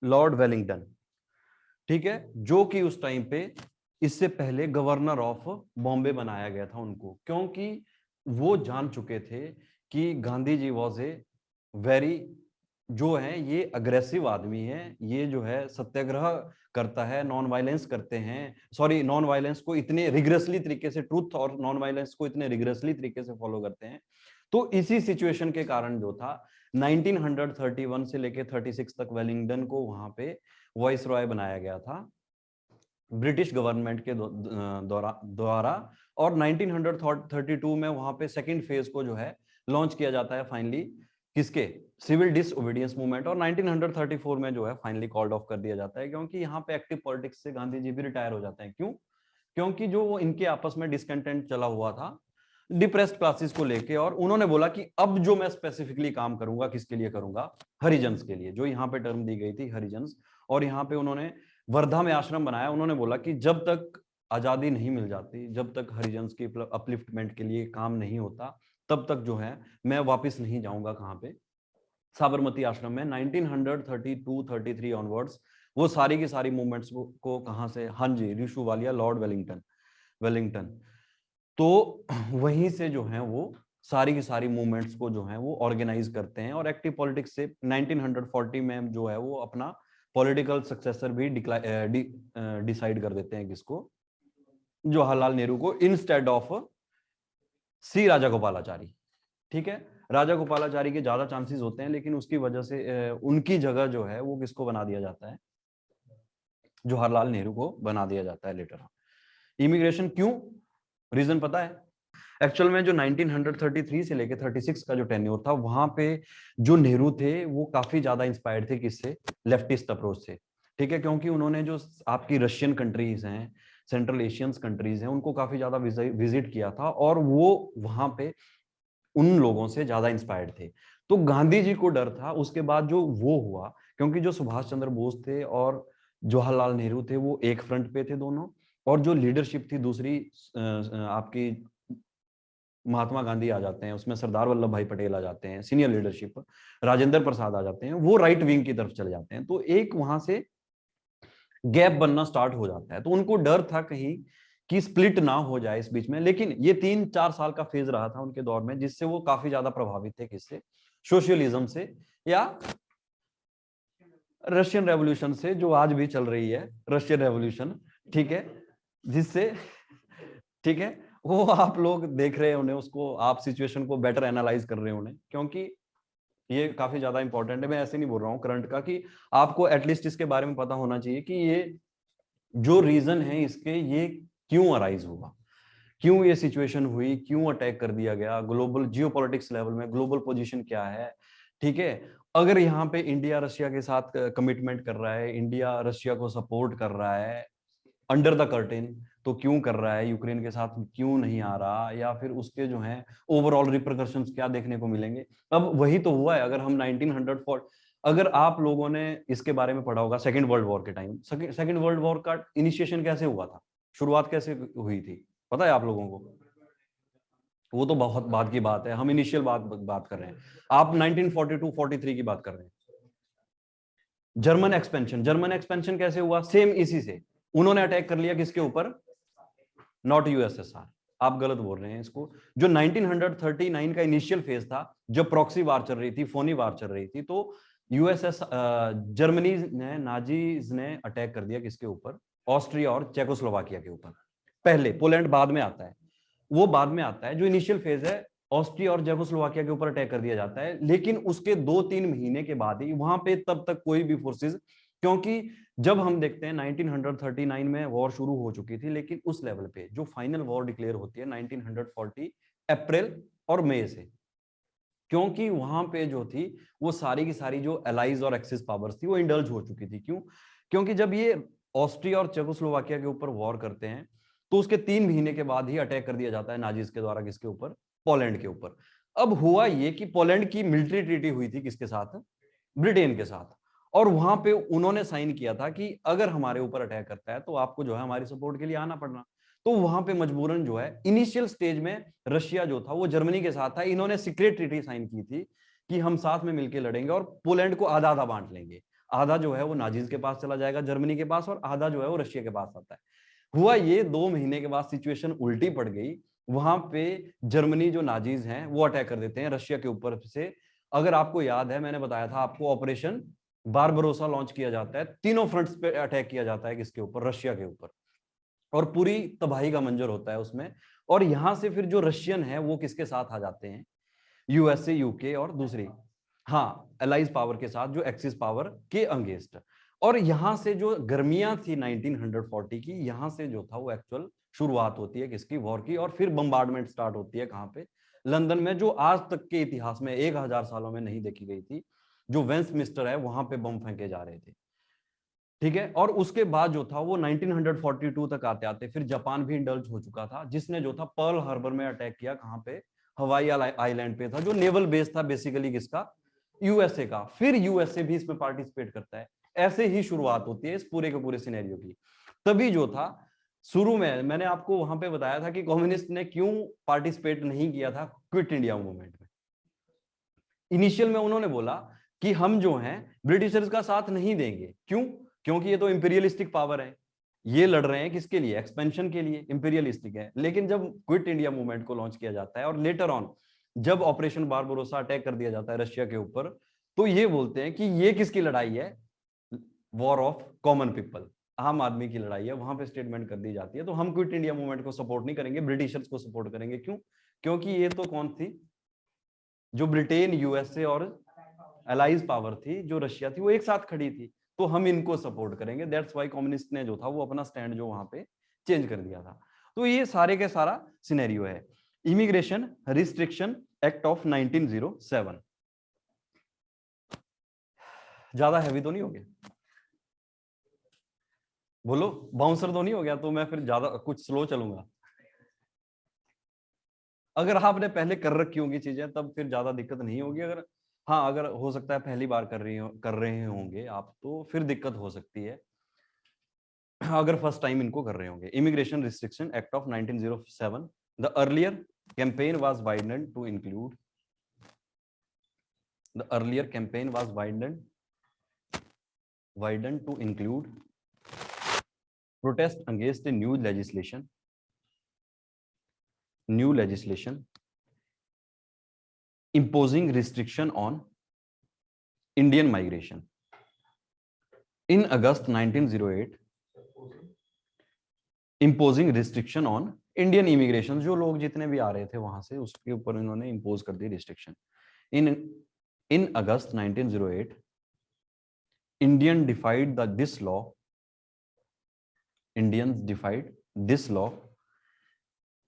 लॉर्ड वेलिंगटन, ठीक है, जो कि उस टाइम पे, इससे पहले गवर्नर ऑफ बॉम्बे बनाया गया था उनको, क्योंकि वो जान चुके थे कि Gandhi ji was a very, जो है ये अग्रेसिव आदमी है, ये जो है सत्याग्रह करता है, नॉन वायलेंस करते हैं, सॉरी नॉन वायलेंस को इतने रिग्रेसली तरीके से, ट्रूथ और नॉन वायलेंस को इतने रिग्रेसली तरीके से फॉलो करते हैं। तो इसी सिचुएशन के कारण जो था 1931 से लेके 36 तक वेलिंगटन को वहां पे वॉइस रॉय बनाया गया था ब्रिटिश गवर्नमेंट के द्वारा। और 1932 में वहां पे सेकंड फेज को जो है लॉन्च किया जाता है फाइनली, किसके, सिविल डिसओबीडियंस मूवमेंट, और 1934 में जो है फाइनली कॉल्ड ऑफ कर दिया जाता है, क्योंकि यहाँ पे एक्टिव पॉलिटिक्स से गांधी जी भी रिटायर हो जाते हैं। क्यों? क्योंकि जो इनके आपस में डिसकंटेंट चला हुआ था डिप्रेस्ड क्लासेस को लेके, और उन्होंने बोला कि अब जो मैं स्पेसिफिकली काम करूंगा किसके लिए करूंगा, हरिजन्स के लिए, जो यहाँ पे टर्म दी गई थी हरिजन्स। और यहाँ पे उन्होंने वर्धा में आश्रम बनाया। उन्होंने बोला कि जब तक आजादी नहीं मिल जाती, जब तक हरिजन्स की अपलिफ्टमेंट के लिए काम नहीं होता, तब तक जो है मैं वापस नहीं जाऊंगा कहाँ पे, साबरमती आश्रम में। 1932-33 ऑनवर्ड्स वो सारी की सारी मूवमेंट्स को कहां से, हाँ जी, रिशु वालिया, लॉर्ड वेलिंगटन, तो वहीं से जो है वो सारी की सारी मूवमेंट्स को जो है वो ऑर्गेनाइज करते हैं, और एक्टिव पॉलिटिक्स से 1940 में जो है वो अपना पॉलिटिकल सक्सेसर भी डिसाइड कर देते हैं, किसको, जवाहरलाल नेहरू को, इंस्टेड ऑफ सी राजा गोपालाचारी। ठीक है, राजा गोपालाचारी के ज्यादा चांसेस होते हैं, लेकिन उसकी वजह से उनकी जगह जो है वो किसको बना दिया जाता है, जवाहरलाल नेहरू को बना दिया जाता है लेटर। इमिग्रेशन क्यों, रीजन पता है? एक्चुअल में जो 1933 से लेकर 36 का जो टेन्योर था, वहां पे जो नेहरू थे वो काफी ज्यादा इंस्पायर्ड थे, किससे, लेफ्टिस्ट अप्रोच से। ठीक है, क्योंकि उन्होंने जो आपकी रशियन कंट्रीज हैं, सेंट्रल एशियंस कंट्रीज हैं, उनको काफी ज्यादा विजिट किया था, और वो वहां पे उन लोगों से ज्यादा इंस्पायर्ड थे। तो गांधी जी को डर था उसके बाद जो वो हुआ, क्योंकि जो सुभाष चंद्र बोस थे और जवाहरलाल नेहरू थे वो एक फ्रंट पे थे दोनों, और जो लीडरशिप थी दूसरी आपकी, महात्मा गांधी आ जाते हैं उसमें, सरदार वल्लभ भाई पटेल आ जाते हैं, सीनियर लीडरशिप, राजेंद्र प्रसाद आ जाते हैं, वो राइट विंग की तरफ चले जाते हैं। तो एक वहां से गैप बनना स्टार्ट हो जाता है। तो उनको डर था कहीं कि स्प्लिट ना हो जाए इस बीच में। लेकिन ये 3-4 साल का फेज रहा था उनके दौर में, जिससे वो काफी ज्यादा प्रभावित थे, किससे, सोशलिज्म से, या रशियन रेवोल्यूशन से, जो आज भी चल रही है रशियन रेवोल्यूशन। ठीक है, जिससे, ठीक है, वो आप लोग देख रहे होंगे उसको, आप सिचुएशन को बेटर एनालाइज कर रहे होंगे, क्योंकि ये काफी ज्यादा इंपॉर्टेंट है। मैं ऐसे नहीं बोल रहा हूँ करंट का, कि आपको एटलीस्ट इसके बारे में पता होना चाहिए कि ये जो रीजन है इसके, ये क्यों अराइज हुआ, क्यों ये सिचुएशन हुई, क्यों अटैक कर दिया गया, ग्लोबल जियोपॉलिटिक्स लेवल में ग्लोबल पोजीशन क्या है। ठीक है, अगर यहाँ पे इंडिया रशिया के साथ कमिटमेंट कर रहा है, इंडिया रशिया को सपोर्ट कर रहा है अंडर द कर्टेन, तो क्यों कर रहा है, यूक्रेन के साथ क्यों नहीं आ रहा, या फिर उसके जो है ओवरऑल रिपरकशंस क्या देखने को मिलेंगे। अब वही तो हुआ है। अगर हम 1900, अगर आप लोगों ने इसके बारे में पढ़ा होगा, सेकेंड वर्ल्ड वॉर के टाइम, सेकेंड वर्ल्ड वॉर का इनिशिएशन कैसे हुआ था, शुरुआत कैसे हुई थी, पता है आप लोगों को? वो तो बहुत बाद की बात है, हम इनिशियल बात कर रहे हैं। आप 1942-43 की बात कर रहे हैं। जर्मन एक्सपेंशन कैसे हुआ, सेम इसी से, उन्होंने अटैक कर लिया किसके ऊपर, नॉट यूएसएसआर, आप गलत बोल रहे हैं इसको। जो 1939 का इनिशियल फेज था, जब प्रॉक्सी वार चल रही थी, फोनी वार चल रही थी, तो यूएसएस जर्मनी ने, नाजीज ने अटैक कर दिया किसके ऊपर, ऑस्ट्रिया और चेकोस्लोवाकिया के ऊपर। पहले पोलैंड बाद में आता है, वो बाद में आता है। जो इनिशियल फेज है, ऑस्ट्रिया और चेकोस्लोवाकिया के ऊपर अटैक कर दिया जाता है, लेकिन उसके 2-3 महीने के बाद ही वहां पे तब तक कोई भी फोर्सेस, क्योंकि जब हम देखते हैं 1939 में वॉर शुरू हो चुकी थी, लेकिन उस लेवल पे जो फाइनल वॉर डिक्लेयर होती है 1940 अप्रैल और मई से, क्योंकि वहां पे जो थी वो सारी की सारी जो एलाइज और एक्सिस पावर्स थी वो इंडल्ज हो चुकी थी। क्यों? क्योंकि जब ये ऑस्ट्रिया और चेकोस्लोवाकिया के ऊपर वॉर करते हैं, तो उसके 3 महीने के बाद ही अटैक कर दिया जाता है नाजीज के द्वारा, किसके ऊपर, पोलैंड के ऊपर। अब हुआ ये कि पोलैंड की मिलिट्री ट्रीटी हुई थी किसके साथ, ब्रिटेन के साथ, और वहां पे उन्होंने साइन किया था कि अगर हमारे ऊपर अटैक करता है तो आपको जो है हमारी सपोर्ट के लिए आना पड़ना। तो वहां पे मजबूरन जो है इनिशियल स्टेज में रशिया जो था वो जर्मनी के साथ था, इन्होंने सीक्रेट ट्रीटी साइन की थी कि हम साथ में मिलकर लड़ेंगे और पोलैंड को आधा आधा बांट लेंगे, आधा जो है वो नाजीज के पास चला जाएगा जर्मनी के पास, और आधा जो है वो रशिया के पास आता है। हुआ ये 2 महीने के बाद सिचुएशन उल्टी पड़ गई। वहां पे जर्मनी जो नाजीज हैं वो अटैक कर देते हैं रशिया के ऊपर से। अगर आपको याद है, मैंने बताया था आपको, ऑपरेशन बारबरोसा लॉन्च किया जाता है, तीनों फ्रंट्स पे अटैक किया जाता है, किसके ऊपर, रशिया के ऊपर, और पूरी तबाही का मंजर होता है उसमें। और यहां से फिर जो रशियन है वो किसके साथ आ जाते हैं, यूएसए, यूके और दूसरी, हाँ, एलाइज पावर के साथ, जो एक्सिस पावर के अंगेंस्ट। और यहां से जो गर्मियां थी 1940 की, यहां से जो था वो एक्चुअल शुरुआत होती है किसकी, वॉर की, और फिर बम्बार्डमेंट स्टार्ट होती है कहाँ पे, लंदन में, जो आज तक के इतिहास में 1000 सालों में नहीं देखी गई थी। जो वेस्टमिंस्टर है वहां पे बम फेंके जा रहे थे, ठीक है। और उसके बाद जो था वो 1942 तक आते आते फिर जापान भी इंडल्ज हो चुका था, जिसने जो था पर्ल हार्बर में अटैक किया, कहाँ पे, हवाई आइलैंड पे था, जो नेवल बेस था बेसिकली किसका, यूएसए का। फिर यूएसए भी इसमें पार्टिसिपेट करता है। ऐसे ही शुरुआत होती है इस पूरे के पूरे सिनेरियो की। तभी जो था शुरू में मैंने आपको वहां पे बताया था कि कम्युनिस्ट ने क्यों पार्टिसिपेट नहीं किया था क्विट इंडिया मूवमेंट में। इनिशियल में उन्होंने बोला कि हम जो हैं ब्रिटिशर्स का साथ नहीं देंगे। क्यों? क्योंकि ये तो इंपीरियलिस्टिक पावर है, ये लड़ रहे हैं किसके लिए, एक्सपेंशन के लिए, इंपीरियलिस्टिक है। लेकिन जब क्विट इंडिया मूवमेंट को लॉन्च किया जाता है और लेटर ऑन जब ऑपरेशन बारबरोसा अटैक कर दिया जाता है रशिया के ऊपर, तो ये बोलते हैं कि ये किसकी लड़ाई है, वॉर ऑफ कॉमन पीपल, आम आदमी की लड़ाई है। वहां पे स्टेटमेंट कर दी जाती है। तो हम क्विट इंडिया मूवमेंट को सपोर्ट नहीं करेंगे, ब्रिटिशर्स को सपोर्ट करेंगे। क्यों? क्योंकि ये तो कौन थी, जो ब्रिटेन, यूएसए और अलाइज पावर थी, जो रशिया थी, वो एक साथ खड़ी थी, तो हम इनको सपोर्ट करेंगे। दैट्स व्हाई कम्युनिस्ट ने जो था वो अपना स्टैंड जो वहां पे चेंज कर दिया था। तो ये सारे के सारा सिनेरियो है। Immigration restriction act of 1907। ज्यादा हैवी तो नहीं हो गया? बोलो, बाउंसर तो नहीं हो गया? तो मैं फिर ज्यादा कुछ स्लो चलूंगा। अगर आपने पहले कर रखी होंगी चीजें तब फिर ज्यादा दिक्कत नहीं होगी। अगर हाँ, अगर हो सकता है पहली बार कर रहे होंगे आप, तो फिर दिक्कत हो सकती है। अगर फर्स्ट टाइम इनको कर रहे होंगे। Immigration restriction act of 1907, the earlier campaign was widened to include, the earlier campaign was widened to include protest against the new legislation imposing restriction on Indian migration. In August 1908, imposing restriction on Indian immigration, जो लोग जितने भी आ रहे थे वहां से, उसके ऊपर इन्होंने impose कर दी restriction. In August 1908, Indians defied this law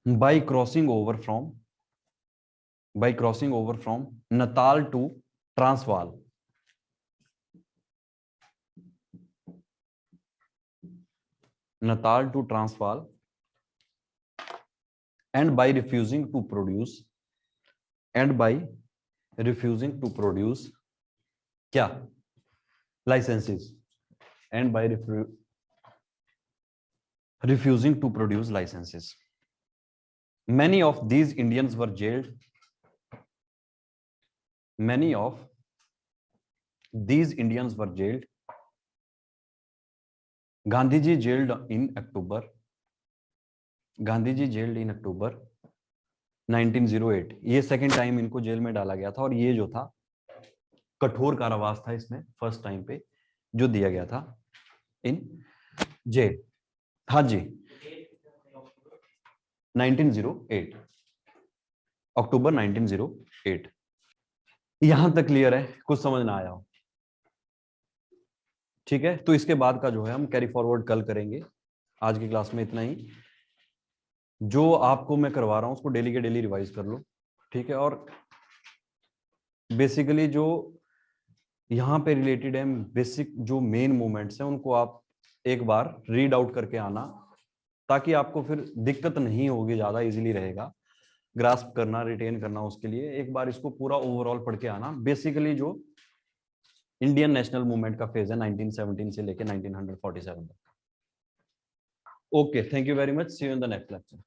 by crossing over from Natal to Transvaal. Natal to Transvaal, and by refusing to produce क्या, licenses, and by refusing to produce licenses. Many of these Indians were jailed. Gandhiji jailed in October 1908. ये second time इनको jail में डाला गया था, और ये जो था कठोर कारावास था इसमें फर्स्ट टाइम पे जो दिया गया था इन जेल। हाँ जी, 1908, अक्टूबर 1908। यहां तक क्लियर है? कुछ समझ ना आया हो? ठीक है, तो इसके बाद का जो है हम कैरी फॉरवर्ड कल करेंगे। आज की क्लास में इतना ही। जो आपको मैं करवा रहा हूं उसको डेली के डेली रिवाइज कर लो, ठीक है। और बेसिकली जो यहाँ पे रिलेटेड है, बेसिक जो मेन मूवमेंट्स हैं उनको आप एक बार रीड आउट करके आना, ताकि आपको फिर दिक्कत नहीं होगी, ज्यादा इजीली रहेगा ग्रास्प करना, रिटेन करना। उसके लिए एक बार इसको पूरा ओवरऑल पढ़ के आना। बेसिकली जो इंडियन नेशनल मूवमेंट का फेज है 1917 से लेके 1947 तक। Okay, thank you very much, see you in the next lecture.